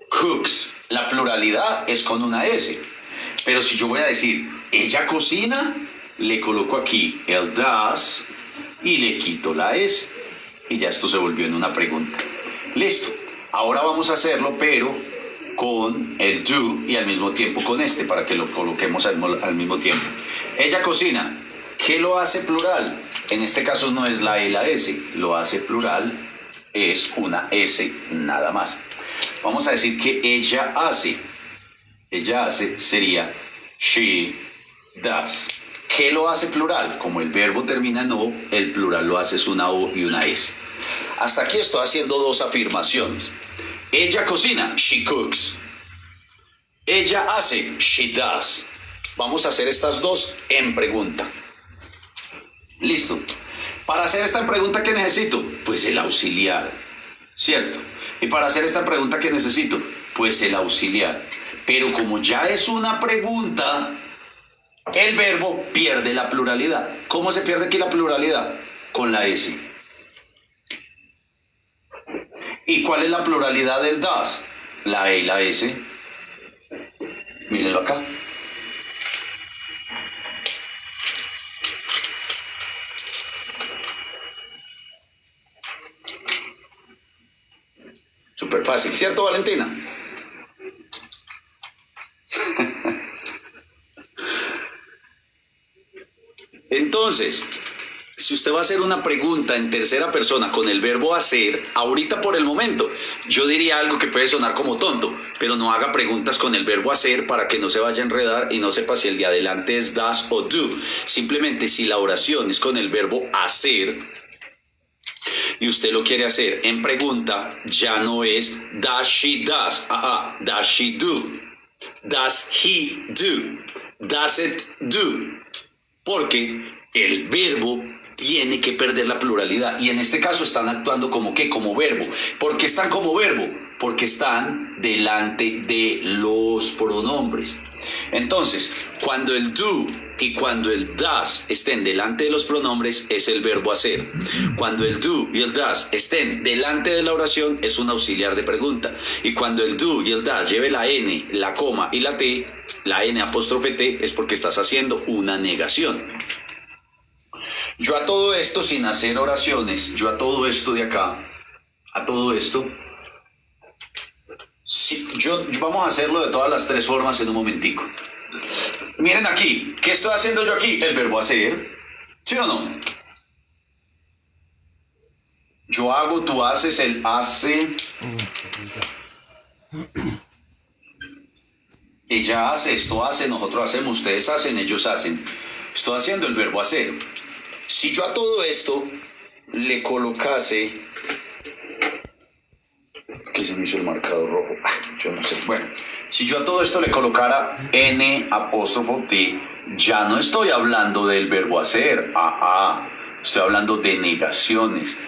cooks. La pluralidad es con una S. Pero si yo voy a decir, ella cocina, le coloco aquí el does y le quito la S. Y ya esto se volvió en una pregunta. Listo. Ahora vamos a hacerlo, pero con el do y al mismo tiempo con este, para que lo coloquemos al mismo tiempo. Ella cocina. ¿Qué lo hace plural? En este caso no es la E y la S. Lo hace plural, es una S nada más. Vamos a decir que ella hace. Ella hace sería she does. ¿Qué lo hace plural? Como el verbo termina en O, el plural lo hace es una O y una S. Hasta aquí estoy haciendo dos afirmaciones. Ella cocina, she cooks. Ella hace, she does. Vamos a hacer estas dos en pregunta. Listo. Para hacer esta pregunta, ¿qué necesito? Pues el auxiliar, ¿cierto? Y para hacer esta pregunta, ¿qué necesito? Pues el auxiliar. Pero como ya es una pregunta, el verbo pierde la pluralidad. ¿Cómo se pierde aquí la pluralidad? Con la S. ¿Y cuál es la pluralidad del das? La E y la S. Mírenlo acá. Súper fácil, ¿cierto, Valentina? Entonces, si usted va a hacer una pregunta en tercera persona con el verbo hacer, ahorita por el momento, yo diría algo que puede sonar como tonto, pero no haga preguntas con el verbo hacer para que no se vaya a enredar y no sepa si el de adelante es das o do. Simplemente si la oración es con el verbo hacer y usted lo quiere hacer en pregunta, ya no es does she does, does she do, does he do, does it do, porque el verbo tiene que perder la pluralidad y en este caso están actuando como ¿qué? Como verbo. ¿Por qué están como verbo? Porque están delante de los pronombres. Entonces, cuando el do y cuando el does estén delante de los pronombres es el verbo hacer. Cuando el do y el does estén delante de la oración es un auxiliar de pregunta. Y cuando el do y el does lleve la n, la coma y la t, la n apóstrofe t, es porque estás haciendo una negación. Yo a todo esto, sin hacer oraciones, yo a todo esto de acá, a todo esto, vamos a hacerlo de todas las tres formas en un momentico. Miren aquí, ¿qué estoy haciendo yo aquí? El verbo hacer, ¿sí o no? Yo hago, tú haces, él hace. Ella hace, esto hace, nosotros hacemos, ustedes hacen, ellos hacen. Estoy haciendo el verbo hacer. Si yo a todo esto le colocase... ¿Qué se me hizo el marcador rojo? Yo no sé. Bueno, si yo a todo esto le colocara n apóstrofo t, ya no estoy hablando del verbo hacer. Estoy hablando de negaciones.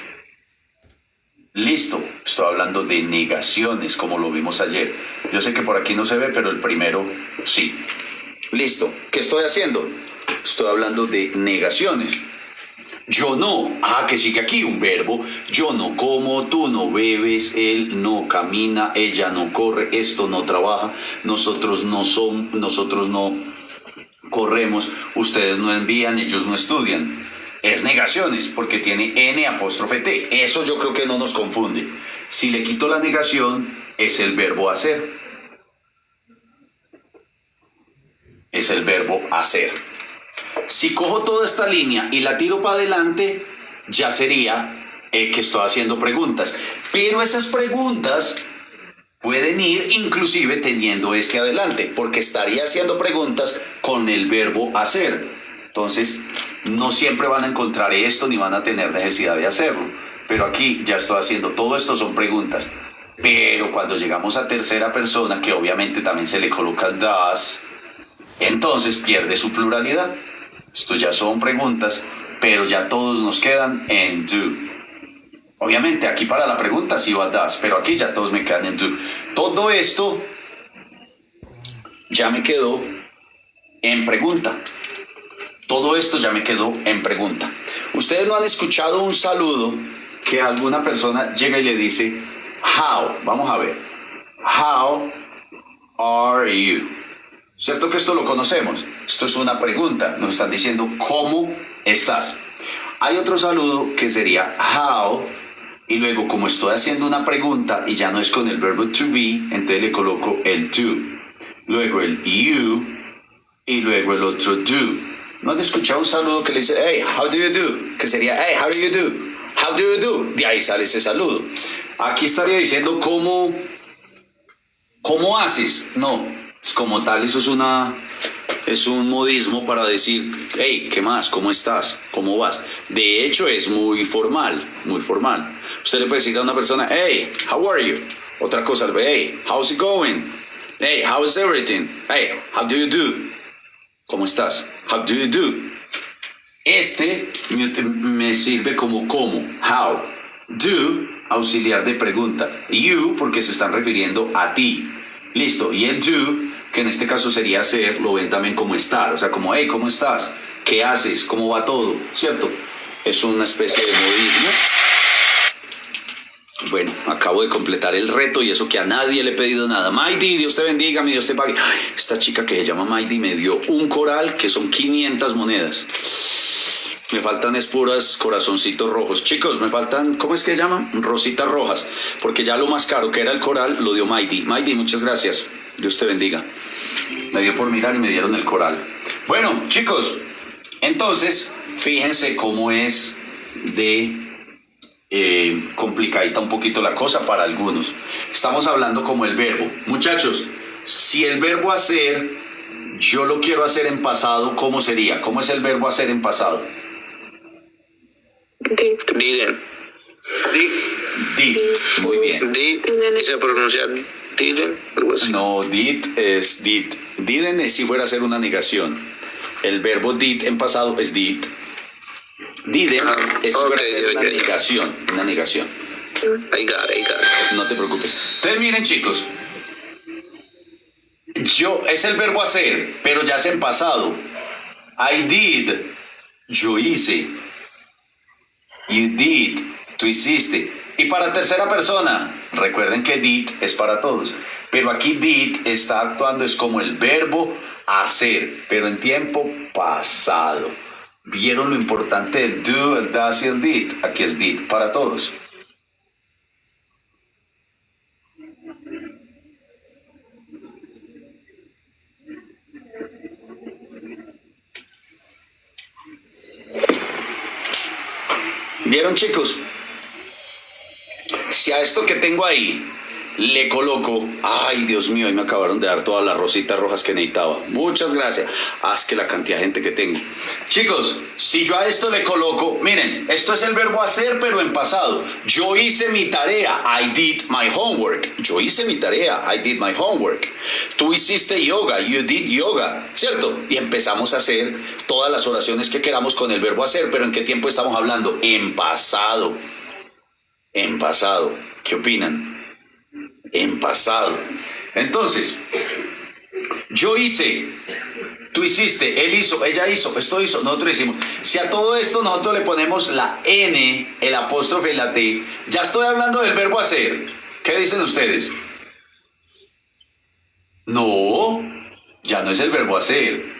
Listo, estoy hablando de negaciones, como lo vimos ayer. Yo sé que por aquí no se ve, pero el primero sí. Listo, ¿qué estoy haciendo? Estoy hablando de negaciones. Yo no, que sigue aquí un verbo. Yo no como, tú no bebes, él no camina, ella no corre, esto no trabaja, nosotros no corremos, ustedes no envían, ellos no estudian. Es negaciones porque tiene n apóstrofe t. Eso yo creo que no nos confunde. Si le quito la negación, es el verbo hacer. Es el verbo hacer. Si cojo toda esta línea y la tiro para adelante, ya sería que estoy haciendo preguntas. Pero esas preguntas pueden ir inclusive teniendo este adelante, porque estaría haciendo preguntas con el verbo hacer. Entonces, no siempre van a encontrar esto ni van a tener necesidad de hacerlo. Pero aquí ya estoy haciendo, todo esto son preguntas. Pero cuando llegamos a tercera persona, que obviamente también se le coloca el das, entonces pierde su pluralidad. Esto ya son preguntas, pero ya todos nos quedan en do. Obviamente aquí para la pregunta sí va das, pero aquí ya todos me quedan en do. Todo esto ya me quedó en pregunta. Todo esto ya me quedó en pregunta. Ustedes no han escuchado un saludo que alguna persona llega y le dice, how, vamos a ver, how are you? ¿Cierto que esto lo conocemos? Esto es una pregunta, nos están diciendo ¿cómo estás? Hay otro saludo que sería how, y luego como estoy haciendo una pregunta y ya no es con el verbo to be, entonces le coloco el to, luego el you y luego el otro do. ¿No han escuchado un saludo que le dice hey, how do you do? Que sería hey, how do you do? How do you do? De ahí sale ese saludo. Aquí estaría diciendo ¿cómo haces? No. Como tal, eso es un modismo para decir, hey, ¿qué más? ¿Cómo estás? ¿Cómo vas? De hecho, es muy formal, muy formal. Usted le puede decir a una persona, hey, how are you? Otra cosa, hey, how's it going? Hey, how's everything? Hey, how do you do? ¿Cómo estás? How do you do? Este me sirve como cómo, how. Do, auxiliar de pregunta. You, porque se están refiriendo a ti. Listo, y el do que en este caso sería ser, lo ven también como estar, o sea, como, hey, ¿cómo estás? ¿Qué haces? ¿Cómo va todo? ¿Cierto? Es una especie de modismo. Bueno, acabo de completar el reto y eso que a nadie le he pedido nada. Maidi, Dios te bendiga, mi Dios te pague. Ay, esta chica que se llama Maidi me dio un coral que son 500 monedas. Me faltan es puras corazoncitos rojos. Chicos, me faltan, ¿cómo es que se llaman? Rositas rojas. Porque ya lo más caro que era el coral lo dio Maidi. Maidi, muchas gracias. Dios te bendiga. Me dio por mirar y me dieron el coral. Bueno, chicos, entonces, fíjense cómo es de complicadita un poquito la cosa para algunos. Estamos hablando como el verbo. Muchachos, si el verbo hacer, yo lo quiero hacer en pasado, ¿cómo sería? ¿Cómo es el verbo hacer en pasado? Didn't. Did. Muy bien. Did. Se pronuncia didn't, algo así. No, did es did. Didn't es si fuera a ser una negación. El verbo did en pasado es did. Didn't es si fuera a ser una negación. Una negación. I got it. No te preocupes. Entonces miren, chicos. Es el verbo hacer, pero ya es en pasado. I did. Yo hice. You did. Tú hiciste. Y para tercera persona, recuerden que did es para todos. Pero aquí did está actuando, es como el verbo hacer, pero en tiempo pasado. ¿Vieron lo importante del do, el does y el did? Aquí es did para todos. ¿Vieron, chicos? Si a esto que tengo ahí le coloco, ay Dios mío, ahí me acabaron de dar todas las rositas rojas que necesitaba. Muchas gracias. Haz que la cantidad de gente que tengo. Chicos, si yo a esto le coloco, miren, esto es el verbo hacer, pero en pasado. Yo hice mi tarea. I did my homework. Yo hice mi tarea. I did my homework. Tú hiciste yoga. You did yoga. ¿Cierto? Y empezamos a hacer todas las oraciones que queramos con el verbo hacer, pero ¿en qué tiempo estamos hablando? En pasado. En pasado. ¿Qué opinan? En pasado. Entonces, yo hice, tú hiciste, él hizo, ella hizo, esto hizo, nosotros hicimos. Si a todo esto nosotros le ponemos la N, el apóstrofe y la T, ya estoy hablando del verbo hacer. ¿Qué dicen ustedes? No, ya no es el verbo hacer.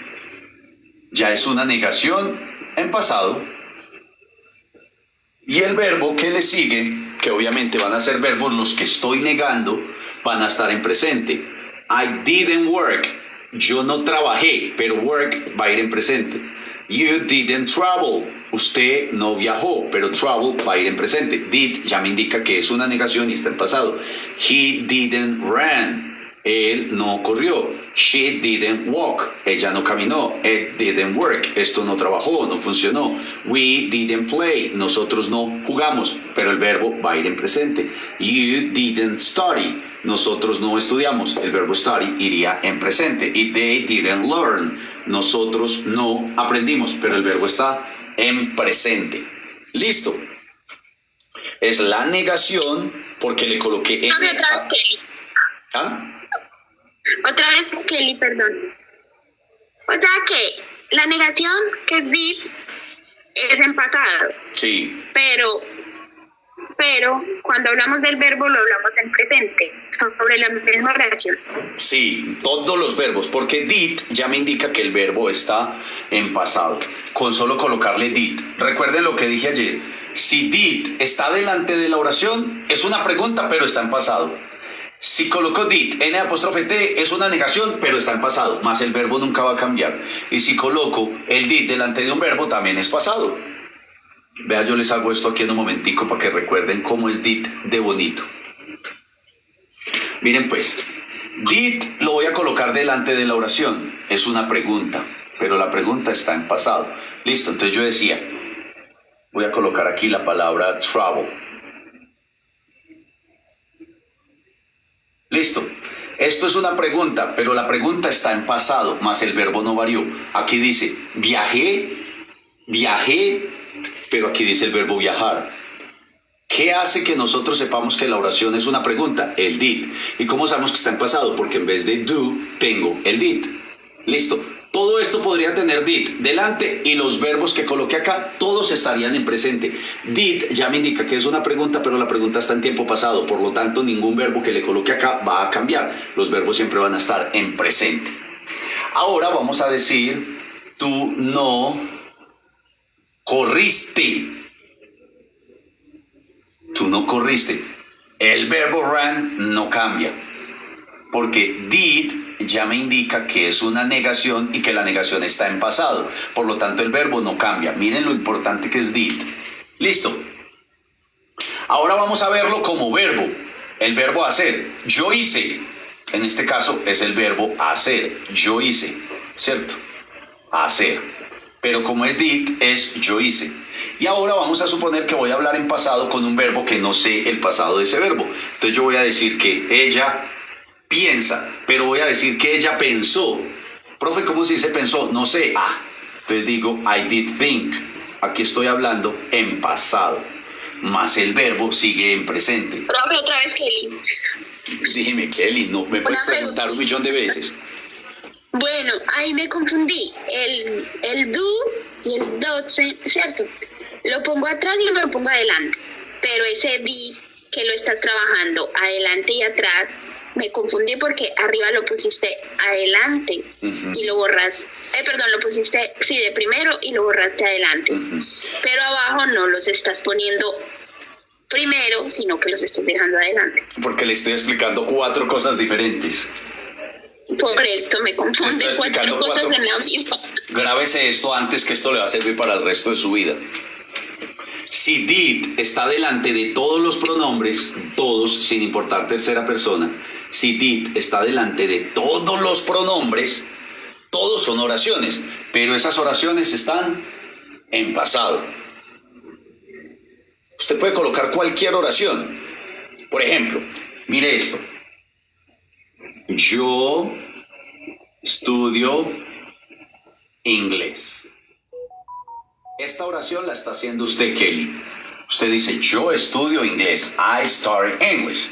Ya es una negación en pasado. Y el verbo que le sigue, que obviamente van a ser verbos, los que estoy negando, van a estar en presente. I didn't work. Yo no trabajé, pero work va a ir en presente. You didn't travel. Usted no viajó, pero travel va a ir en presente. Did ya me indica que es una negación y está en pasado. He didn't run. Él no corrió. She didn't walk. Ella no caminó. It didn't work. Esto no trabajó, no funcionó. We didn't play. Nosotros no jugamos, pero el verbo va a ir en presente. You didn't study. Nosotros no estudiamos. El verbo study iría en presente. Y they didn't learn. Nosotros no aprendimos, pero el verbo está en presente. Listo. Es la negación porque le coloqué en... ¿Ah? Otra vez, Kelly, perdón. O sea que la negación que es did es en pasado. Sí. Pero cuando hablamos del verbo lo hablamos en presente, sobre la misma oración. Sí, todos los verbos, porque did ya me indica que el verbo está en pasado, con solo colocarle did. Recuerden lo que dije ayer, si did está delante de la oración, es una pregunta, pero está en pasado. Si coloco did, N apóstrofe T, es una negación, pero está en pasado, más el verbo nunca va a cambiar. Y si coloco el did delante de un verbo, también es pasado. Vea, yo les hago esto aquí en un momentico para que recuerden cómo es did de bonito. Miren pues, did lo voy a colocar delante de la oración. Es una pregunta, pero la pregunta está en pasado. Listo, entonces yo decía, voy a colocar aquí la palabra travel. Listo. Esto es una pregunta, pero la pregunta está en pasado, más el verbo no varió. Aquí dice, viajé, pero aquí dice el verbo viajar. ¿Qué hace que nosotros sepamos que la oración es una pregunta? El did. ¿Y cómo sabemos que está en pasado? Porque en vez de do, tengo el did. Listo. Todo esto podría tener did delante y los verbos que coloque acá, todos estarían en presente. Did ya me indica que es una pregunta, pero la pregunta está en tiempo pasado. Por lo tanto, ningún verbo que le coloque acá va a cambiar. Los verbos siempre van a estar en presente. Ahora vamos a decir, tú no corriste. Tú no corriste. El verbo ran no cambia. Porque did ya me indica que es una negación y que la negación está en pasado. Por lo tanto, el verbo no cambia. Miren lo importante que es did. Listo. Ahora vamos a verlo como verbo. El verbo hacer. Yo hice. En este caso es el verbo hacer. Yo hice. ¿Cierto? Hacer. Pero como es did, es yo hice. Y ahora vamos a suponer que voy a hablar en pasado con un verbo que no sé el pasado de ese verbo. Entonces yo voy a decir que ella piensa, pero voy a decir que ella pensó. Profe, ¿cómo se dice pensó? No sé. Entonces digo, I did think. Aquí estoy hablando en pasado. Más el verbo sigue en presente. Profe, otra vez Kelly. Dime, Kelly, no me puedes preguntar 1.000.000 de veces. Bueno, ahí me confundí. El do y el doce, ¿cierto? Lo pongo atrás y lo pongo adelante. Pero ese di que lo estás trabajando adelante y atrás, me confundí porque arriba lo pusiste adelante y lo borras. Lo pusiste, sí, de primero y lo borraste adelante. Pero abajo no los estás poniendo primero, sino que los estás dejando adelante. Porque le estoy explicando 4 cosas diferentes. Por esto me confunde 4 cosas en la misma. Grábese esto antes, que esto le va a servir para el resto de su vida. Si did está delante de todos los pronombres, todos, sin importar tercera persona, si did está delante de todos los pronombres, todos son oraciones, pero esas oraciones están en pasado. Usted puede colocar cualquier oración. Por ejemplo, mire esto. Yo estudio inglés. Esta oración la está haciendo usted, Kelly. Usted dice, yo estudio inglés. I study English.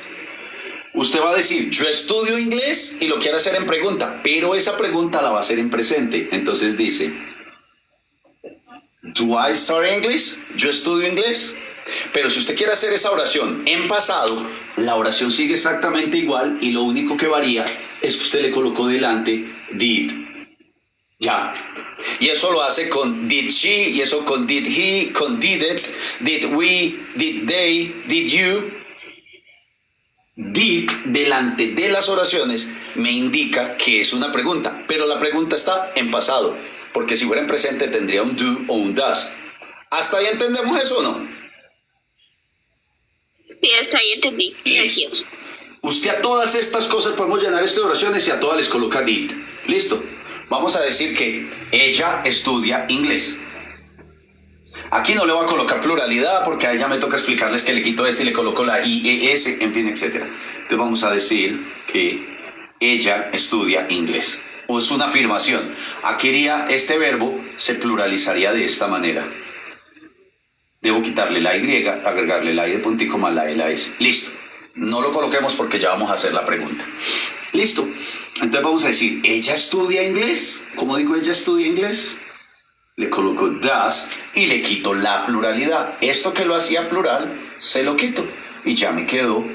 Usted va a decir, yo estudio inglés y lo quiere hacer en pregunta, pero esa pregunta la va a hacer en presente. Entonces dice, do I study English? Yo estudio inglés. Pero si usted quiere hacer esa oración en pasado, la oración sigue exactamente igual y lo único que varía es que usted le colocó delante did. Ya. Y eso lo hace con did she, y eso con did he, con did it, did we, did they, did you. Did delante de las oraciones me indica que es una pregunta, pero la pregunta está en pasado, porque si fuera en presente tendría un do o un does. ¿Hasta ahí entendemos eso o no? Sí, hasta ahí entendí. Listo. Usted a todas estas cosas podemos llenar estas oraciones y a todas les coloca did. Listo. Vamos a decir que ella estudia inglés. Aquí no le voy a colocar pluralidad porque a ella me toca explicarles que le quito este y le coloco la IES, en fin, etc. Entonces vamos a decir que ella estudia inglés. O es una afirmación. Aquí iría este verbo, se pluralizaría de esta manera. Debo quitarle la Y, agregarle la I de puntico más la E, la S. Listo. No lo coloquemos porque ya vamos a hacer la pregunta. Listo. Entonces vamos a decir, ¿ella estudia inglés? ¿Cómo digo ella estudia inglés? Le coloco does y le quito la pluralidad. Esto que lo hacía plural, se lo quito. Y ya me quedó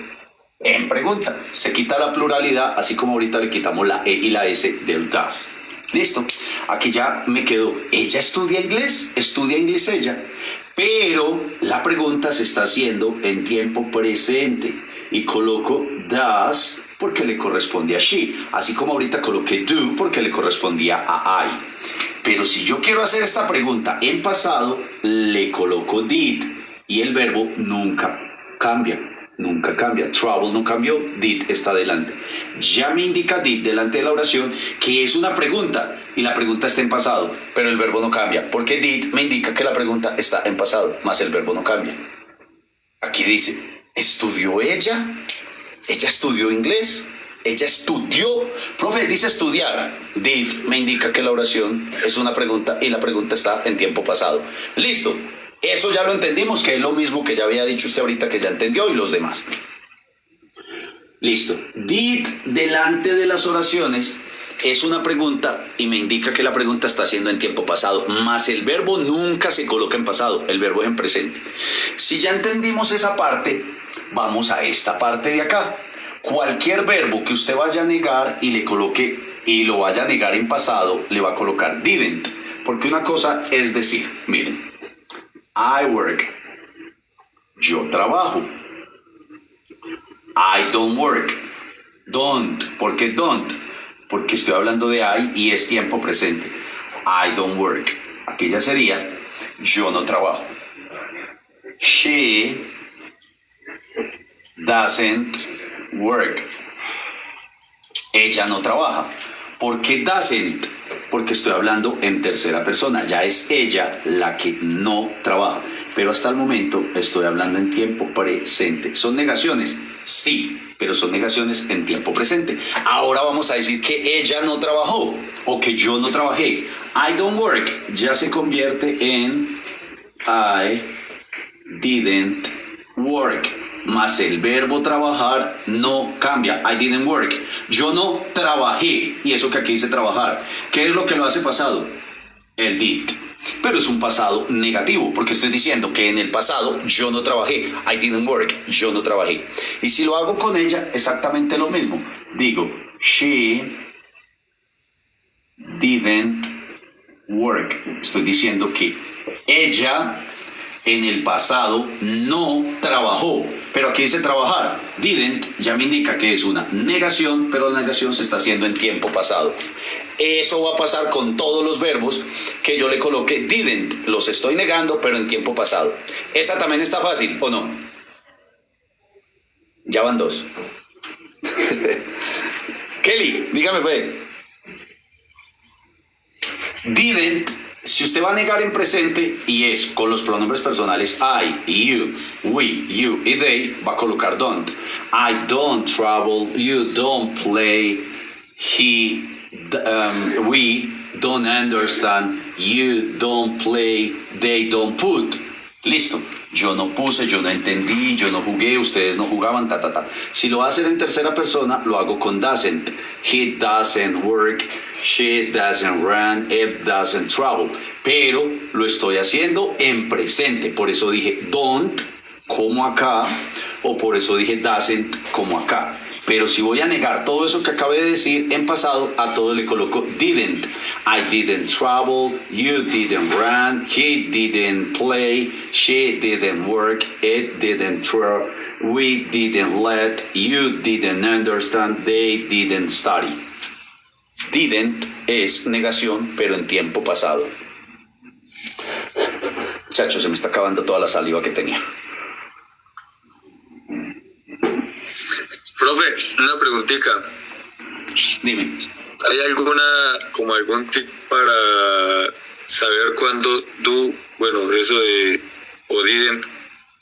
en pregunta. Se quita la pluralidad, así como ahorita le quitamos la E y la S del does. Listo. Aquí ya me quedó, ¿ella estudia inglés? ¿Estudia inglés ella? Pero la pregunta se está haciendo en tiempo presente. Y coloco does porque le corresponde a she. Así como ahorita coloqué do porque le correspondía a I. Pero si yo quiero hacer esta pregunta en pasado, le coloco did. Y el verbo nunca cambia. Nunca cambia. Travel no cambió, did está delante. Ya me indica did delante de la oración que es una pregunta. Y la pregunta está en pasado, pero el verbo no cambia. Porque did me indica que la pregunta está en pasado, más el verbo no cambia. Aquí dice, ¿estudió ella? ¿Ella estudió inglés? ¿Ella estudió? Profe, dice estudiar. Did me indica que la oración es una pregunta y la pregunta está en tiempo pasado. Listo. Eso ya lo entendimos, que es lo mismo que ya había dicho usted ahorita, que ya entendió, y los demás. Listo. Did delante de las oraciones es una pregunta y me indica que la pregunta está siendo en tiempo pasado, más el verbo nunca se coloca en pasado, el verbo es en presente. Si ya entendimos esa parte, vamos a esta parte de acá. Cualquier verbo que usted vaya a negar y le coloque y lo vaya a negar en pasado, le va a colocar didn't, porque una cosa es decir, miren, I work, yo trabajo. I don't work, don't, ¿por qué don't? Porque estoy hablando de I y es tiempo presente. I don't work. Aquí ya sería, yo no trabajo. She doesn't work. Ella no trabaja. ¿Por qué doesn't? Porque estoy hablando en tercera persona. Ya es ella la que no trabaja. Pero hasta el momento estoy hablando en tiempo presente. ¿Son negaciones? Sí, pero son negaciones en tiempo presente. Ahora vamos a decir que ella no trabajó o que yo no trabajé. I don't work ya se convierte en I didn't work. Más el verbo trabajar no cambia. I didn't work. Yo no trabajé. Y eso que aquí dice trabajar. ¿Qué es lo que lo hace pasado? El did. Pero es un pasado negativo, porque estoy diciendo que en el pasado yo no trabajé. I didn't work. Yo no trabajé. Y si lo hago con ella, exactamente lo mismo. Digo, she didn't work. Estoy diciendo que ella en el pasado no trabajó. Pero aquí dice trabajar. Didn't ya me indica que es una negación, pero la negación se está haciendo en tiempo pasado. Eso va a pasar con todos los verbos que yo le coloque didn't. Los estoy negando, pero en tiempo pasado. ¿Esa también está fácil o no? Ya van dos. Kelly, dígame pues. Didn't, si usted va a negar en presente y es con los pronombres personales I, you, we, you y they, va a colocar don't. I don't travel, you don't play, he, we don't understand, you don't play, they don't put. Listo. Yo no puse, yo no entendí, yo no jugué, ustedes no jugaban, ta, ta, ta. Si lo va a hacer en tercera persona, lo hago con doesn't. He doesn't work, she doesn't run, it doesn't travel. Pero lo estoy haciendo en presente. Por eso dije don't, como acá, o por eso dije doesn't, como acá. Pero si voy a negar todo eso que acabé de decir en pasado, a todo le coloco didn't. I didn't travel, you didn't run, he didn't play, she didn't work, it didn't travel, we didn't let, you didn't understand, they didn't study. Didn't es negación, pero en tiempo pasado. Muchachos, se me está acabando toda la saliva que tenía. Profe, una preguntita. Dime. ¿Hay algún tip para saber cuándo do, bueno, eso de o didn't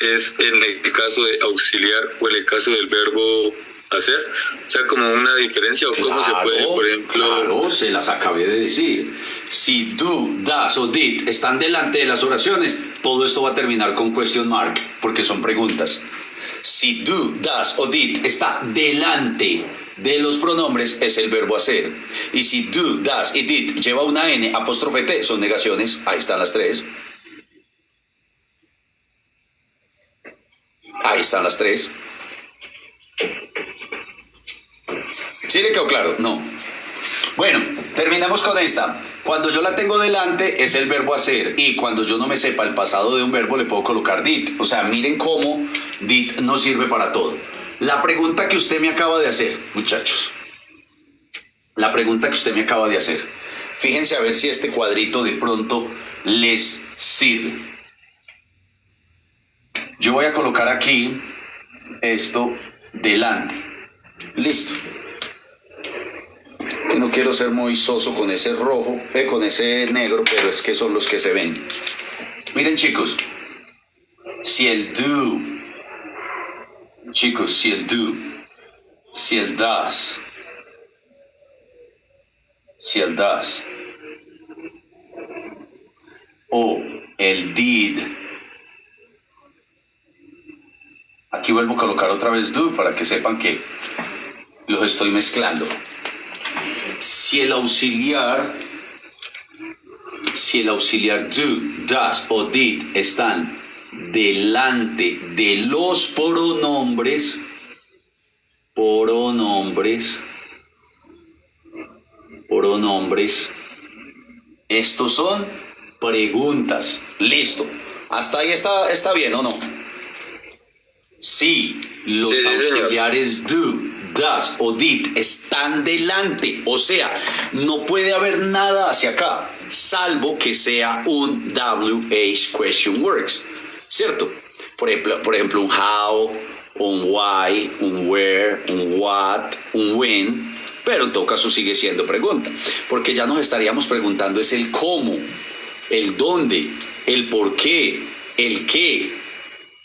es en el caso de auxiliar o en el caso del verbo hacer? O sea, como una diferencia o cómo se puede, por ejemplo... Claro, se las acabé de decir. Si do, does o did están delante de las oraciones, todo esto va a terminar con question mark, porque son preguntas. Si do, does o did está delante de los pronombres, es el verbo hacer. Y si do, does y did lleva una N, apóstrofe T, son negaciones. Ahí están las tres. Ahí están las tres. ¿Sí le quedó claro? No. Bueno, terminamos con esta. Cuando yo la tengo delante es el verbo hacer, y cuando yo no me sepa el pasado de un verbo le puedo colocar did. O sea, miren cómo did no sirve para todo. La pregunta que usted me acaba de hacer, muchachos. La pregunta que usted me acaba de hacer. Fíjense a ver si este cuadrito de pronto les sirve. Yo voy a colocar aquí esto delante. Listo. Que no quiero ser muy soso con ese rojo, con ese negro, pero es que son los que se ven. Miren, chicos, si el do, chicos, si el do, si el does, si el does, o el did, Aquí vuelvo a colocar otra vez do para que sepan que los estoy mezclando. Si el auxiliar do, does o did están delante de los pronombres, estos son preguntas. Listo. ¿Hasta ahí está bien o no? Si los Sí, señor. auxiliares do, does o did están delante, o sea, no puede haber nada hacia acá, salvo que sea un WH question works, ¿cierto? Por ejemplo, un how, un why, un where, un what, un when, pero en todo caso sigue siendo pregunta, porque ya nos estaríamos preguntando es el cómo, el dónde, el por qué, el qué,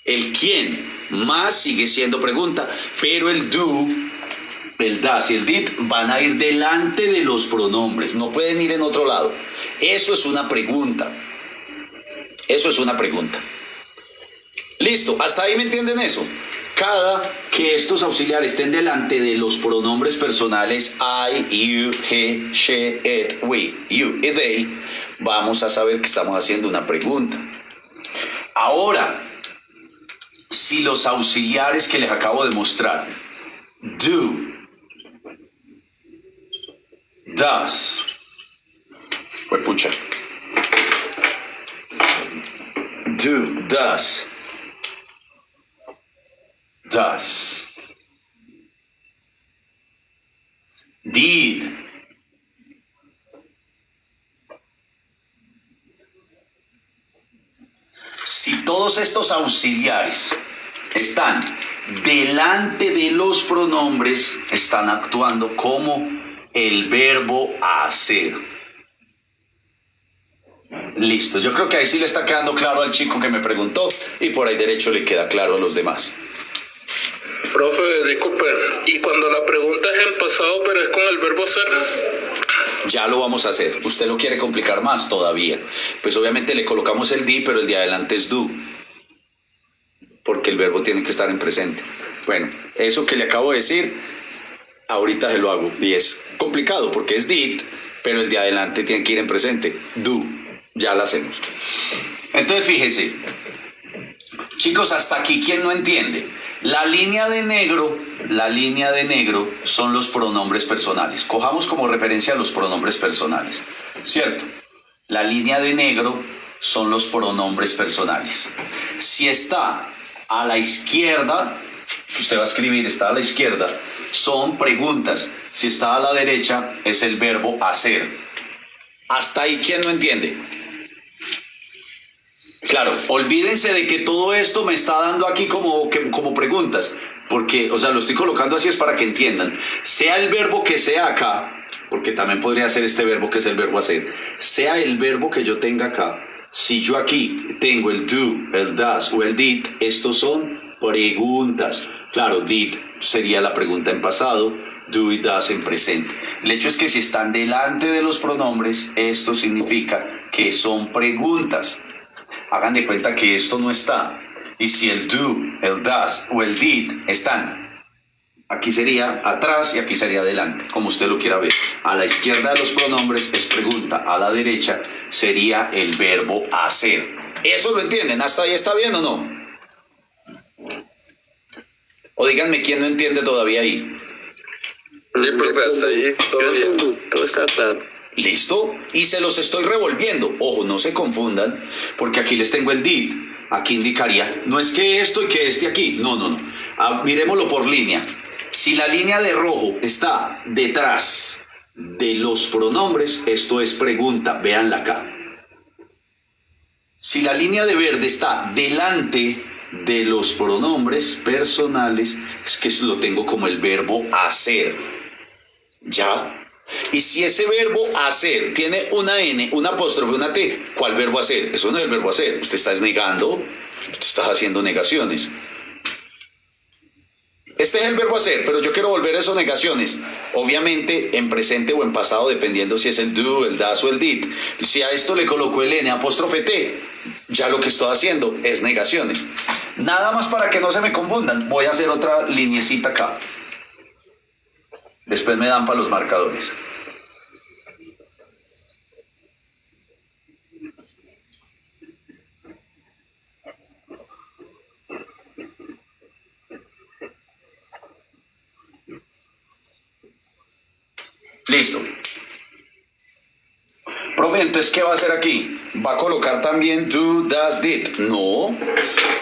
el quién, más sigue siendo pregunta, pero el do, el does y el did van a ir delante de los pronombres, no pueden ir en otro lado. Eso es una pregunta. Listo, hasta ahí me entienden eso. Cada que estos auxiliares estén delante de los pronombres personales I, you, he, she, it, we, you y they, vamos a saber que estamos haciendo una pregunta. Ahora, si los auxiliares que les acabo de mostrar, do, does, pues pucha, do, does, did, si todos estos auxiliares están delante de los pronombres, están actuando como el verbo hacer. Listo, yo creo que ahí sí le está quedando claro al chico que me preguntó y por ahí derecho le queda claro a los demás. Profe, disculpe, y cuando la pregunta es en pasado, pero es con el verbo ser. Ya lo vamos a hacer. Usted lo quiere complicar más todavía. Pues obviamente le colocamos el di, pero el de adelante es do. Porque el verbo tiene que estar en presente. Bueno, eso que le acabo de decir, ahorita se lo hago. Y es complicado porque es did, pero el de adelante tiene que ir en presente. Do. Ya lo hacemos. Entonces fíjese. Chicos, hasta aquí, ¿quién no entiende? La línea de negro son los pronombres personales. Cojamos como referencia los pronombres personales, ¿cierto? La línea de negro son los pronombres personales. Si está a la izquierda, usted va a escribir, está a la izquierda, son preguntas. Si está a la derecha, es el verbo hacer. Hasta ahí, ¿quién no entiende? Claro, olvídense de que todo esto me está dando aquí como preguntas, porque, o sea, lo estoy colocando así es para que entiendan. Sea el verbo que sea acá, porque también podría ser este verbo que es el verbo hacer, sea el verbo que yo tenga acá, si yo aquí tengo el do, el does o el did, estos son preguntas. Claro, did sería la pregunta en pasado, do y does en presente. El hecho es que si están delante de los pronombres, esto significa que son preguntas. Hagan de cuenta que esto no está. Y si el do, el does o el did están, aquí sería atrás y aquí sería adelante, como usted lo quiera ver. A la izquierda de los pronombres es pregunta, a la derecha sería el verbo hacer. ¿Eso lo entienden? ¿Hasta ahí está bien o no? O díganme quién no entiende todavía ahí. Sí, profe, hasta ahí todo bien. Todo está claro. ¿Listo? Y se los estoy revolviendo. Ojo, no se confundan, porque aquí les tengo el did. Aquí indicaría, no es que esto y que este aquí. No. Miremoslo por línea. Si la línea de rojo está detrás de los pronombres, esto es pregunta. Véanla acá. Si la línea de verde está delante de los pronombres personales, es que lo tengo como el verbo hacer. ¿Ya? Y si ese verbo hacer tiene una N, una apóstrofe, una T, ¿cuál verbo hacer? Eso no es el verbo hacer. Usted está negando, usted está haciendo negaciones. Este es el verbo hacer, pero yo quiero volver a esas negaciones. Obviamente en presente o en pasado, dependiendo si es el do, el does o el did. Si a esto le coloco el N apóstrofe T, ya lo que estoy haciendo es negaciones. Nada más para que no se me confundan. Voy a hacer otra lineecita acá. Después me dan para los marcadores. Listo. Profe, entonces, ¿qué va a hacer aquí? ¿Va a colocar también do, does, did? No.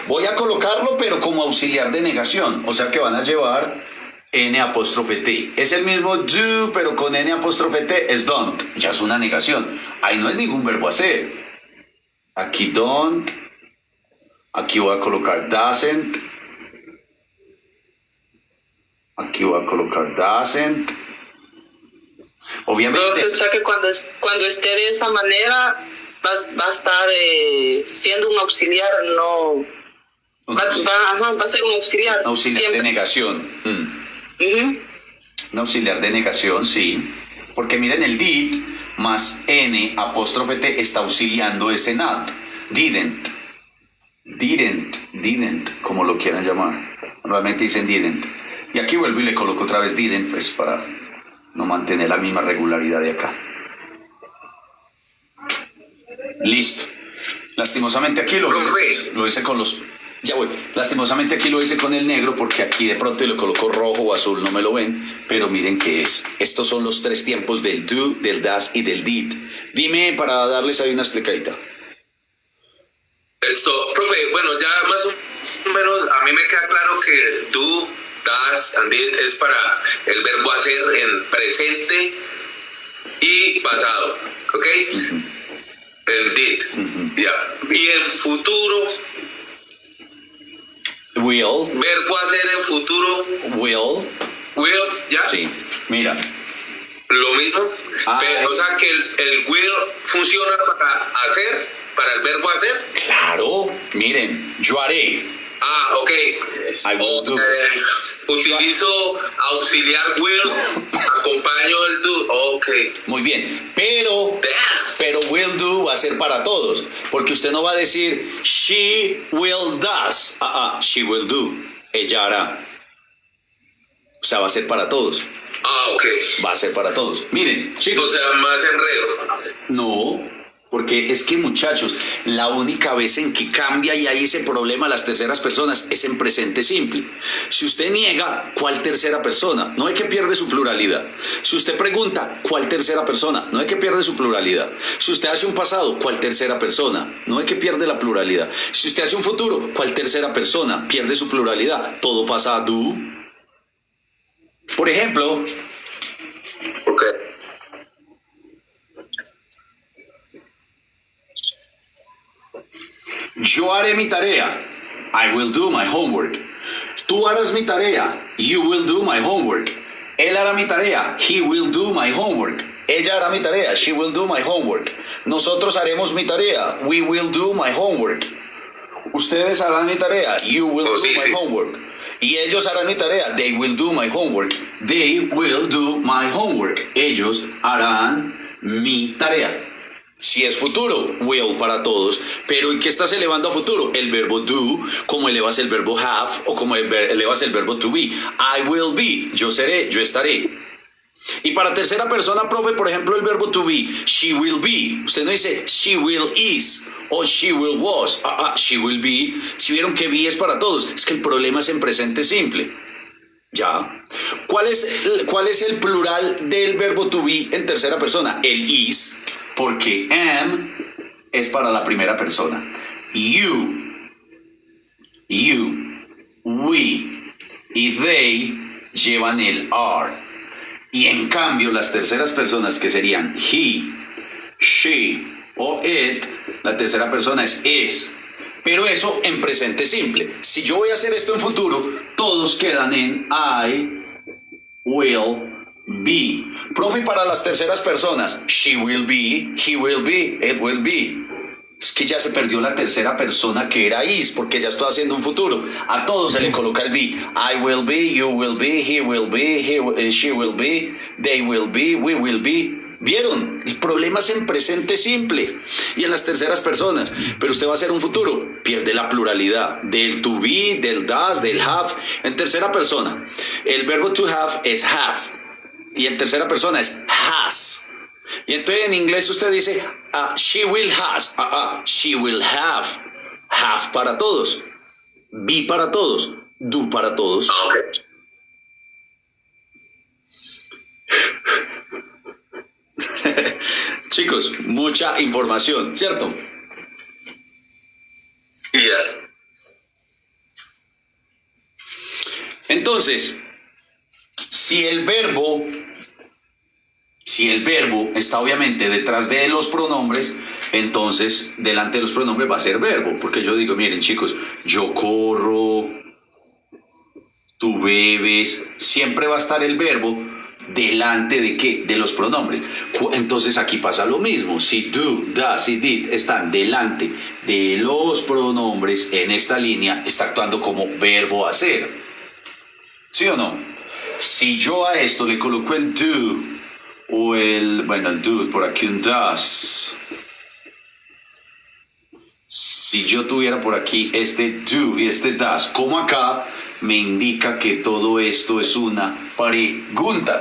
Voy a colocarlo, pero como auxiliar de negación. O sea que van a llevar N''T. Es el mismo do, pero con N''T es don't. Ya es una negación. Ahí no es ningún verbo hacer. Aquí don't. Aquí voy a colocar doesn't. Aquí voy a colocar doesn't. Obviamente. O sea que cuando esté de esa manera va a estar siendo un auxiliar, no va a ser un auxiliar. Auxiliar siempre. de negación. Ujú. Un auxiliar de negación, sí. Porque miren, el did más N''T está auxiliando ese not. Didn't, como lo quieran llamar. Normalmente dicen didn't. Y aquí vuelvo y le coloco otra vez didn't, pues para no mantener la misma regularidad de acá. Listo. Lastimosamente aquí lo hice con los... Ya voy. Lastimosamente aquí lo hice con el negro porque aquí de pronto le coloco rojo o azul, no me lo ven. Pero miren qué es. Estos son los tres tiempos del do, del does y del did. Dime para darles ahí una explicadita. Profe, bueno, ya más o menos a mí me queda claro que do, does and did es para el verbo hacer en presente y pasado, ¿ok? El did, ya. Y en futuro, Will. verbo hacer en futuro, Will. ya. Sí. Mira. Lo mismo. Ah, O sea que el will funciona para hacer, para el verbo hacer. Claro. Miren, yo haré. Ok. I will do. Utilizo auxiliar will, acompaño el do. Ok. Muy bien. Pero will do va a ser para todos. Porque usted no va a decir she will does. She will do. Ella hará. O sea, va a ser para todos. Ok. Va a ser para todos. Miren, O chicos. sea, más enredo. No, porque es que, muchachos, la única vez en que cambia y hay ese problema a las terceras personas es en presente simple. Si usted niega, ¿cuál tercera persona? No es que pierde su pluralidad. Si usted pregunta, ¿cuál tercera persona? No es que pierde su pluralidad. Si usted hace un pasado, ¿cuál tercera persona? No es que pierde la pluralidad. Si usted hace un futuro, ¿cuál tercera persona? Pierde su pluralidad. Todo pasa a do. Por ejemplo, Ok. yo haré mi tarea. I will do my homework. Tú harás mi tarea. You will do my homework. Él hará mi tarea. He will do my homework. Ella hará mi tarea. She will do my homework. Nosotros haremos mi tarea. We will do my homework. Ustedes harán mi tarea. You will do my homework. Y ellos harán mi tarea. They will do my homework. They will do my homework. Ellos harán mi tarea. Si es futuro, will para todos. Pero ¿y qué estás elevando a futuro? El verbo do, como elevas el verbo have o como elevas el verbo to be. I will be, yo seré, yo estaré. Y para tercera persona, profe, por ejemplo, el verbo to be, she will be. Usted no dice she will is o she will was. She will be. Si vieron que be es para todos, es que el problema es en presente simple. Ya. ¿Cuál es el plural del verbo to be en tercera persona? El is, porque am es para la primera persona. You, we y they llevan el are. Y en cambio las terceras personas que serían he, she o it, la tercera persona es is. Pero eso en presente simple. Si yo voy a hacer esto en futuro, todos quedan en I will be. Profe, para las terceras personas, she will be, he will be, it will be. Es que ya se perdió la tercera persona que era is, porque ya estoy haciendo un futuro. A todos se le coloca el be. I will be, you will be, he will be, she will be, they will be, we will be. ¿Vieron? El problema es en presente simple y en las terceras personas. Pero usted va a hacer un futuro, pierde la pluralidad del to be, del das, del have. En tercera persona, el verbo to have es have y en tercera persona es has. Y entonces en inglés usted dice she will has, she will have para todos, be para todos, do para todos. Ok. Chicos, mucha información, ¿cierto? Y ya. Entonces, si el verbo está obviamente detrás de los pronombres, entonces delante de los pronombres va a ser verbo, porque yo digo, miren chicos, yo corro, tú bebes, siempre va a estar el verbo delante de ¿qué? De los pronombres. Entonces aquí pasa lo mismo. Si do, does y did están delante de los pronombres en esta línea, está actuando como verbo hacer. ¿Sí o no? Si yo a esto le coloco el do o el do, por aquí un does. Si yo tuviera por aquí este do y este does, como acá, me indica que todo esto es una pregunta.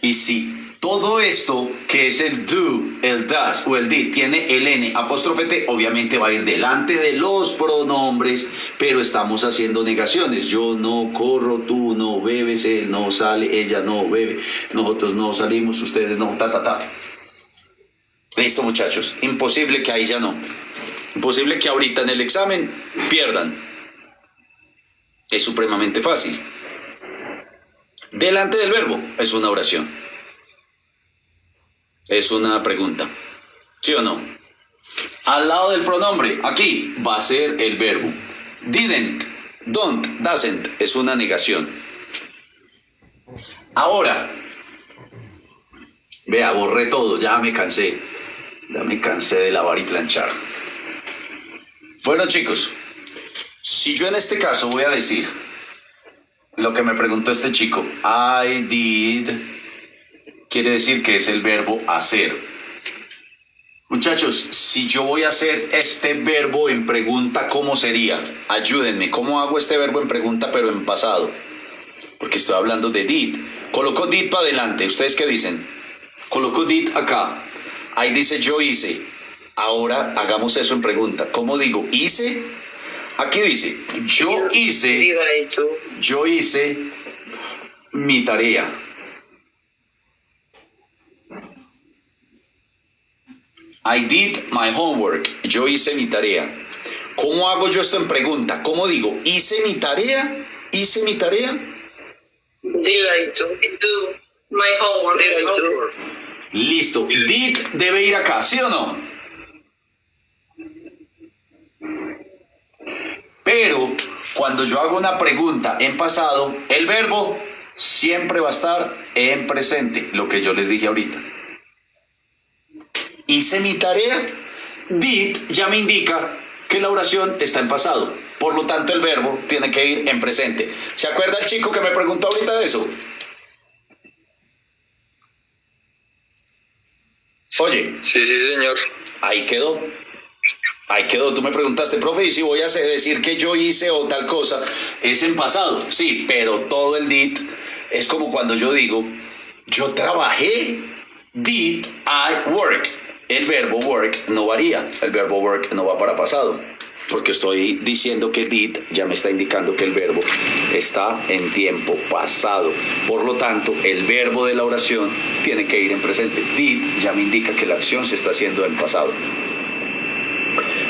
Y si todo esto que es el do, el does o el did tiene el n apóstrofe t, obviamente va a ir delante de los pronombres, pero estamos haciendo negaciones. Yo no corro, tú no bebes, él no sale, ella no bebe, nosotros no salimos, ustedes no, Listo, muchachos, imposible que ahí ya no. Imposible que ahorita en el examen pierdan. Es supremamente fácil. Delante del verbo es una oración. Es una pregunta. ¿Sí o no? Al lado del pronombre, aquí va a ser el verbo. Didn't, don't, doesn't es una negación. Ahora, vea, borré todo, ya me cansé. Ya me cansé de lavar y planchar. Bueno, chicos, si yo en este caso voy a decir lo que me preguntó este chico, I did, quiere decir que es el verbo hacer. Muchachos, si yo voy a hacer este verbo en pregunta, ¿cómo sería? Ayúdenme, ¿cómo hago este verbo en pregunta pero en pasado? Porque estoy hablando de did. Coloco did para adelante, ¿ustedes qué dicen? Coloco did acá, ahí dice yo hice. Ahora hagamos eso en pregunta. ¿Cómo digo? ¿Hice? Aquí dice, yo hice mi tarea. I did my homework. Yo hice mi tarea. ¿Cómo hago yo esto en pregunta? ¿Cómo digo? ¿Hice mi tarea? ¿Hice mi tarea? Did I do my homework? Listo. Did debe ir acá, ¿sí o no? Pero cuando yo hago una pregunta en pasado, el verbo siempre va a estar en presente, lo que yo les dije ahorita. Hice mi tarea, did ya me indica que la oración está en pasado. Por lo tanto, el verbo tiene que ir en presente. ¿Se acuerda el chico que me preguntó ahorita de eso? Oye. Sí, señor. Ahí quedó. Ahí quedó, tú me preguntaste, profe, y si voy a decir que yo hice o tal cosa, es en pasado, sí, pero todo el did es como cuando yo digo, yo trabajé, did I work. El verbo work no varía, el verbo work no va para pasado, porque estoy diciendo que did ya me está indicando que el verbo está en tiempo pasado. Por lo tanto, el verbo de la oración tiene que ir en presente. Did ya me indica que la acción se está haciendo en pasado.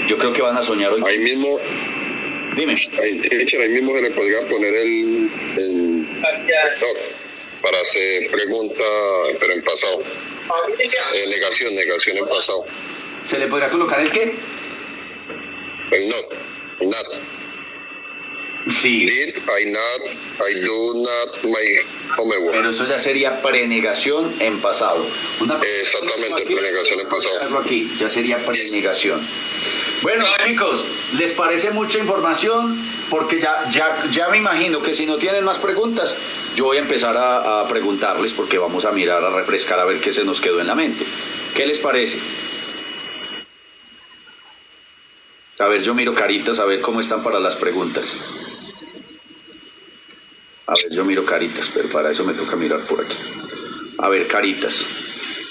Yo creo que van a soñar hoy. Ahí mismo. Dime. Ahí mismo se le podría poner el para hacer pregunta, pero en pasado. Negación en pasado. ¿Se le podrá colocar el qué? El not. Sí. Did I do not my homework. Pero eso ya sería prenegación en pasado. Exactamente, prenegación en pasado. Aquí ya sería prenegación. Bueno, chicos, ¿les parece mucha información? Porque ya me imagino que si no tienen más preguntas, yo voy a empezar a preguntarles porque vamos a mirar, a refrescar, a ver qué se nos quedó en la mente. ¿Qué les parece? A ver, yo miro caritas, a ver cómo están para las preguntas. A ver, yo miro caritas, pero para eso me toca mirar por aquí. A ver, caritas.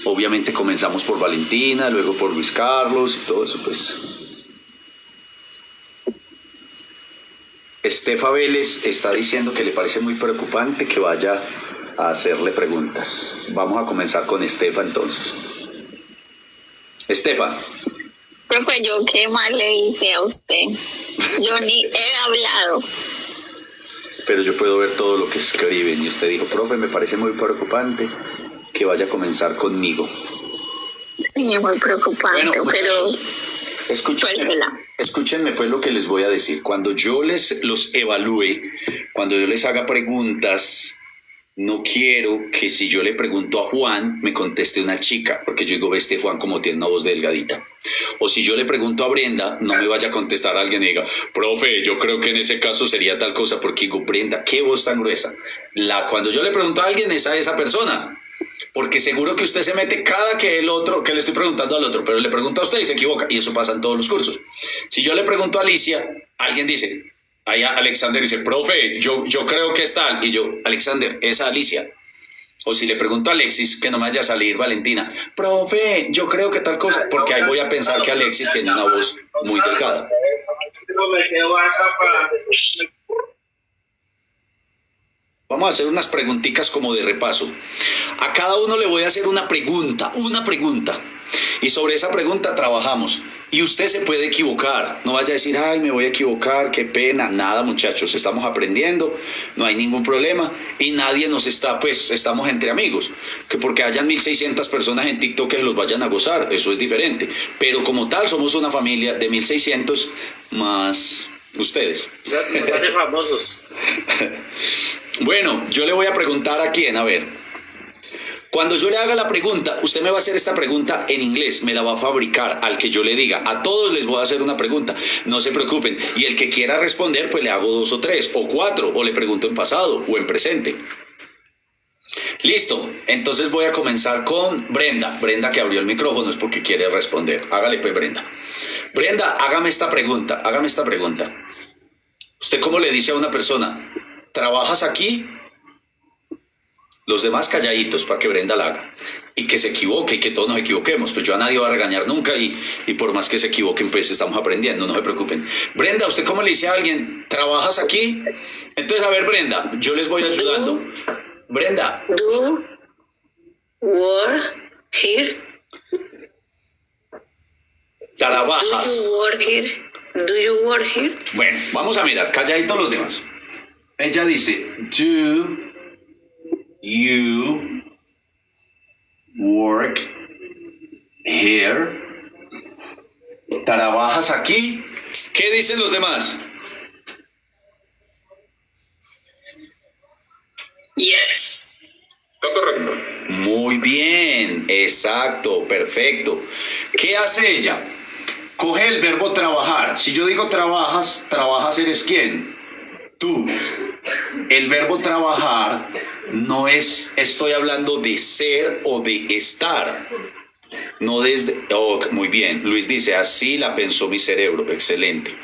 Obviamente comenzamos por Valentina, luego por Luis Carlos y todo eso, pues. Estefa Vélez está diciendo que le parece muy preocupante que vaya a hacerle preguntas. Vamos a comenzar con Estefa entonces. Estefa. Profe, yo qué mal le hice a usted. Yo ni he hablado. Pero yo puedo ver todo lo que escriben y usted dijo, profe, me parece muy preocupante que vaya a comenzar conmigo. Sí, muy preocupante, bueno, pero... Escúchenme pues lo que les voy a decir. Cuando yo los evalúe, cuando yo les haga preguntas, no quiero que si yo le pregunto a Juan, me conteste una chica, porque yo digo, ve este Juan como tiene una voz delgadita. O si yo le pregunto a Brenda, no me vaya a contestar a alguien y diga, profe, yo creo que en ese caso sería tal cosa, porque digo, Brenda, qué voz tan gruesa. Cuando yo le pregunto a alguien, es a esa persona. Porque seguro que usted se mete cada que le estoy preguntando al otro, pero le pregunto a usted y se equivoca, y eso pasa en todos los cursos. Si yo le pregunto a Alicia, alguien dice, ahí Alexander dice, profe, yo creo que es tal, y yo, Alexander, esa Alicia. O si le pregunto a Alexis, que no me vaya a salir Valentina, profe, yo creo que tal cosa, porque ahí voy a pensar que Alexis tiene una voz muy delgada. Vamos a hacer unas preguntitas como de repaso. A cada uno le voy a hacer una pregunta. Y sobre esa pregunta trabajamos. Y usted se puede equivocar. No vaya a decir, ay, me voy a equivocar, qué pena. Nada, muchachos, estamos aprendiendo. No hay ningún problema. Y nadie nos está, pues, estamos entre amigos. Que porque hayan 1.600 personas en TikTok que los vayan a gozar, eso es diferente. Pero como tal, somos una familia de 1.600 más ustedes. Ya famosos. Bueno, yo le voy a preguntar a quién, a ver. Cuando yo le haga la pregunta, usted me va a hacer esta pregunta en inglés, me la va a fabricar al que yo le diga. A todos les voy a hacer una pregunta, no se preocupen. Y el que quiera responder, pues le hago 2 o 3 o 4, o le pregunto en pasado o en presente. Listo, entonces voy a comenzar con Brenda. Brenda, que abrió el micrófono, es porque quiere responder. Hágale pues, Brenda. Brenda, hágame esta pregunta. ¿Usted cómo le dice a una persona, ¿trabajas aquí? Los demás calladitos para que Brenda la haga. Y que se equivoque y que todos nos equivoquemos. Pues yo a nadie voy a regañar nunca y por más que se equivoquen, pues estamos aprendiendo, no se preocupen. Brenda, ¿usted cómo le dice a alguien, ¿trabajas aquí? Entonces, a ver, Brenda, yo les voy ayudando. Brenda. Do work here? ¿Trabajas? Do you work here? Bueno, vamos a mirar, calladitos los demás. Ella dice, do you work here? ¿Trabajas aquí? ¿Qué dicen los demás? Yes. Está correcto. Muy bien, exacto, perfecto. ¿Qué hace ella? Coge el verbo trabajar. Si yo digo trabajas, trabajas eres ¿quién? Tú. El verbo trabajar no es, estoy hablando de ser o de estar. No desde... Oh, muy bien, Luis dice, así la pensó mi cerebro, excelente.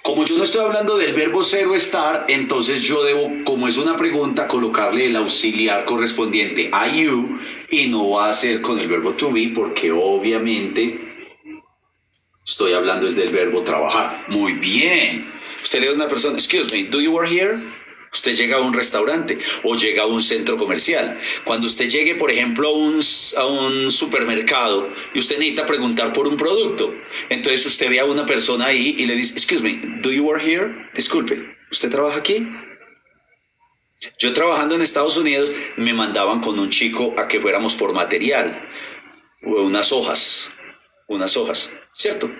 Como yo no estoy hablando del verbo ser o estar, entonces yo debo, como es una pregunta, colocarle el auxiliar correspondiente a you y no va a ser con el verbo to be porque obviamente estoy hablando es del verbo trabajar. Muy bien. Usted le dice a una persona, excuse me, do you work here? Usted llega a un restaurante o llega a un centro comercial. Cuando usted llegue, por ejemplo, a un supermercado y usted necesita preguntar por un producto, entonces usted ve a una persona ahí y le dice, excuse me, do you work here? Disculpe, ¿usted trabaja aquí? Yo trabajando en Estados Unidos me mandaban con un chico a que fuéramos por material, unas hojas, ¿cierto?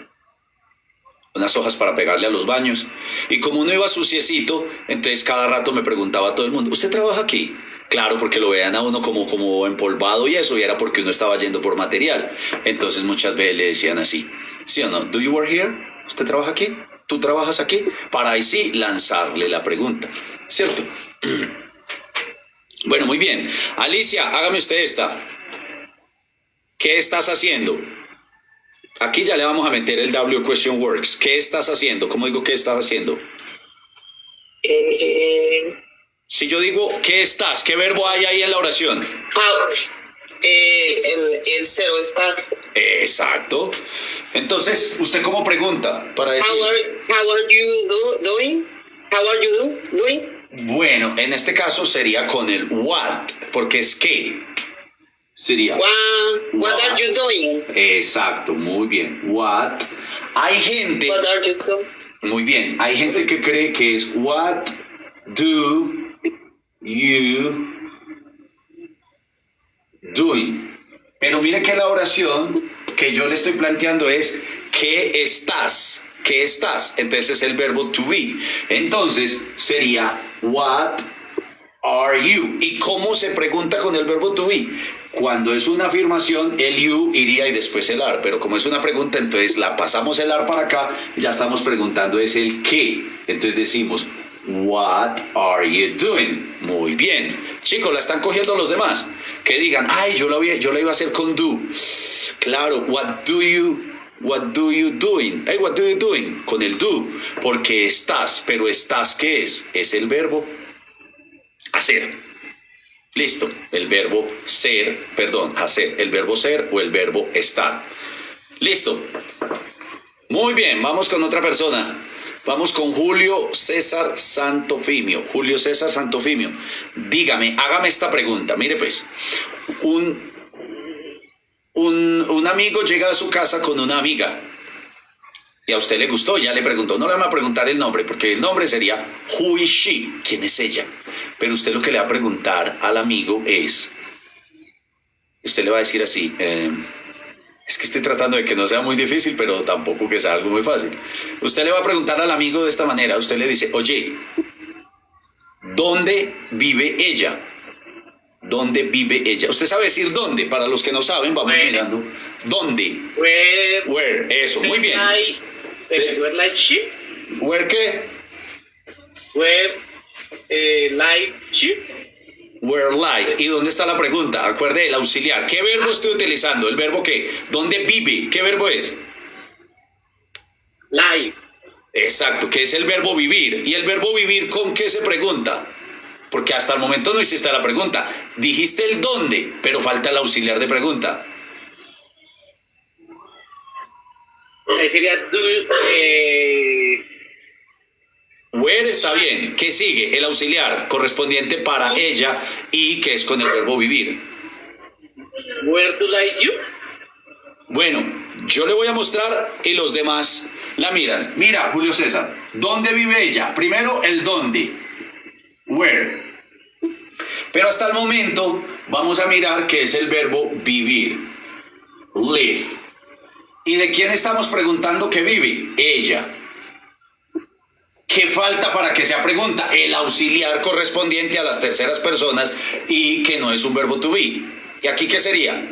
Unas hojas para pegarle a los baños. Y como uno iba suciecito, entonces cada rato me preguntaba a todo el mundo, ¿usted trabaja aquí? Claro, porque lo vean a uno como empolvado y eso, y era porque uno estaba yendo por material. Entonces muchas veces le decían así, ¿sí o no? ¿Do you work here? ¿Usted trabaja aquí? ¿Tú trabajas aquí? Para ahí sí lanzarle la pregunta, ¿cierto? Bueno, muy bien. Alicia, hágame usted esta. ¿Qué estás haciendo? Aquí ya le vamos a meter el W question works. ¿Qué estás haciendo? ¿Cómo digo qué estás haciendo? Si yo digo ¿qué estás? ¿Qué verbo hay ahí en la oración? El cero está. Exacto. Entonces, ¿usted cómo pregunta para decir? How are you doing? How are you doing? Bueno, en este caso sería con el what, porque es que. Sería. What are you doing? Exacto, muy bien. What. Hay gente. What are you doing? Muy bien. Hay gente que cree que es what do you doing. Pero mire que la oración que yo le estoy planteando es ¿qué estás? ¿Qué estás? Entonces es el verbo to be. Entonces sería what are you? ¿Y cómo se pregunta con el verbo to be? Cuando es una afirmación, el you iría y después el are. Pero como es una pregunta, entonces la pasamos el are para acá. Ya estamos preguntando es el qué. Entonces decimos what are you doing? Muy bien. Chicos, la están cogiendo los demás. Que digan, ay, yo la iba a hacer con do. Claro, what do you doing? Hey, what do you doing? Con el do. Porque estás, pero estás, ¿qué es? Es el verbo hacer. Listo. El verbo ser, perdón, hacer. El verbo ser o el verbo estar. Listo. Muy bien, vamos con otra persona. Vamos con Julio César Santofimio. Julio César Santofimio. Dígame, hágame esta pregunta. Mire pues, un amigo llega a su casa con una amiga y a usted le gustó, ya le preguntó. No le vamos a preguntar el nombre porque el nombre sería who is she, quién es ella. Pero usted lo que le va a preguntar al amigo es, usted le va a decir así, es que estoy tratando de que no sea muy difícil, pero tampoco que sea algo muy fácil. Usted le va a preguntar al amigo de esta manera. Usted le dice, oye, ¿dónde vive ella? ¿Dónde vive ella? Usted sabe decir dónde. Para los que no saben, vamos mirando. ¿Dónde? Where. Eso, muy bien. Where like she? ¿Where qué? Where like she? Where like. ¿Y dónde está la pregunta? Acuerde el auxiliar. ¿Qué verbo estoy utilizando? ¿El verbo qué? ¿Dónde vive? ¿Qué verbo es? Live. Exacto, que es el verbo vivir. ¿Y el verbo vivir con qué se pregunta? Porque hasta el momento no hiciste la pregunta. Dijiste el dónde, pero falta el auxiliar de pregunta. Sería Where está bien. ¿Qué sigue? El auxiliar correspondiente para ella y que es con el verbo vivir. Where do like you? Bueno, yo le voy a mostrar y los demás la miran. Mira, Julio César, ¿dónde vive ella? Primero el dónde. Where. Pero hasta el momento vamos a mirar que es el verbo vivir. Live. ¿Y de quién estamos preguntando que vive? Ella. ¿Qué falta para que sea pregunta? El auxiliar correspondiente a las terceras personas y que no es un verbo to be. ¿Y aquí qué sería?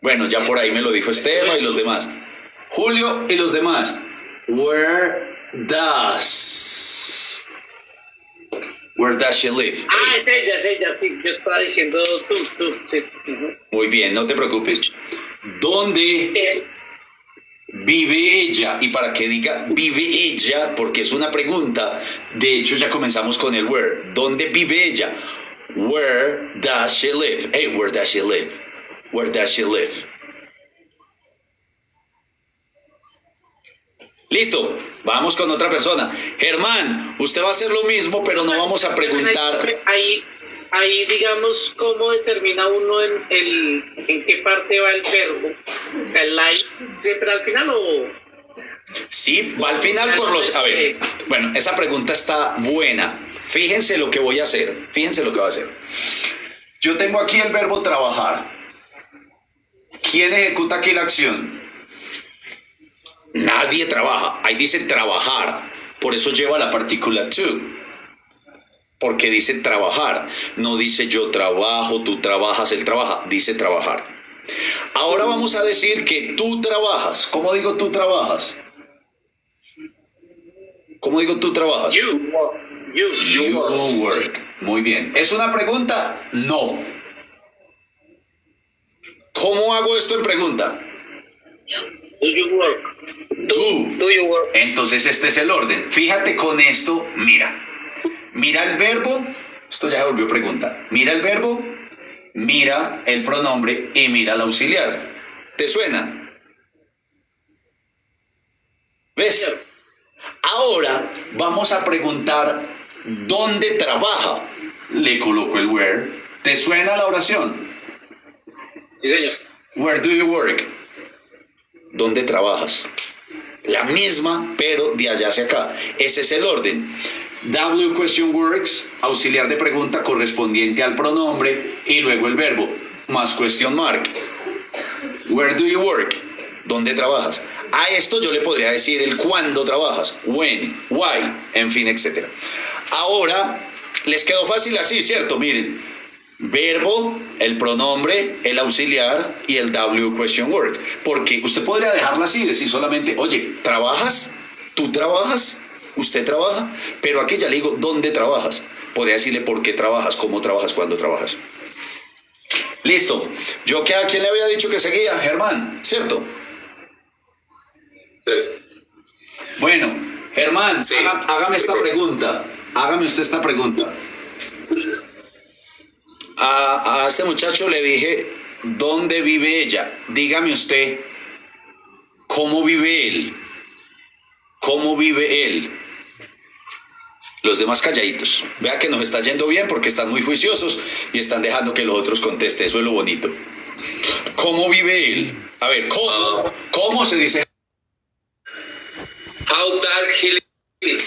Bueno, ya por ahí me lo dijo Estefa y los demás. Julio y los demás. Where does she live? Es ella, sí. Yo estaba diciendo tú, sí. Muy bien, no te preocupes. ¿Dónde vive ella? Y para que diga vive ella, porque es una pregunta, de hecho ya comenzamos con el where. ¿Dónde vive ella? Where does she live? Hey, where does she live? Where does she live? Listo, vamos con otra persona. Germán, usted va a hacer lo mismo, pero no vamos a preguntar. Ahí digamos, ¿cómo determina uno en qué parte va el verbo? ¿El like siempre al final o...? Sí, va al final por los... A ver, bueno, esa pregunta está buena. Fíjense lo que voy a hacer. Fíjense lo que voy a hacer. Yo tengo aquí el verbo trabajar. ¿Quién ejecuta aquí la acción? Nadie trabaja. Ahí dice trabajar. Por eso lleva la partícula to. Porque dice trabajar. No dice yo trabajo, tú trabajas, él trabaja. Dice trabajar. Ahora vamos a decir que tú trabajas. ¿Cómo digo tú trabajas? ¿Cómo digo tú trabajas? You work. Muy bien. ¿Es una pregunta? No. ¿Cómo hago esto en pregunta? do you work. Do you work? Entonces este es el orden. Fíjate con esto, mira. Mira el verbo, esto ya se volvió pregunta. Mira el verbo, mira el pronombre y mira el auxiliar. ¿Te suena? ¿Ves? Ahora vamos a preguntar ¿dónde trabaja? Le coloco el where. ¿Te suena la oración? Sí, señor. Where do you work? ¿Dónde trabajas? La misma, pero de allá hacia acá. Ese es el orden. W question works, auxiliar de pregunta correspondiente al pronombre y luego el verbo, más question mark. Where do you work? ¿Dónde trabajas? A esto yo le podría decir el cuándo trabajas, when, why, en fin, etc. Ahora, les quedó fácil así, ¿cierto? Miren, verbo, el pronombre, el auxiliar y el W question word. Porque usted podría dejarla así, decir solamente, oye, ¿trabajas? ¿Tú trabajas? ¿Usted trabaja? Pero aquí ya le digo, ¿dónde trabajas? Podría decirle por qué trabajas, cómo trabajas, cuándo trabajas. Listo. Yo que a quién le había dicho que seguía, Germán, ¿cierto? Sí. Bueno, Germán, Sí. hágame esta pregunta. Hágame usted esta pregunta. A este muchacho le dije, ¿dónde vive ella? Dígame usted, ¿cómo vive él? ¿Cómo vive él? Los demás calladitos. Vea que nos está yendo bien porque están muy juiciosos y están dejando que los otros contesten. Eso es lo bonito. ¿Cómo vive él? A ver, ¿cómo se dice? How does he live?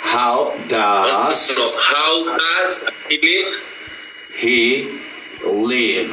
How does No, how does he live? he live?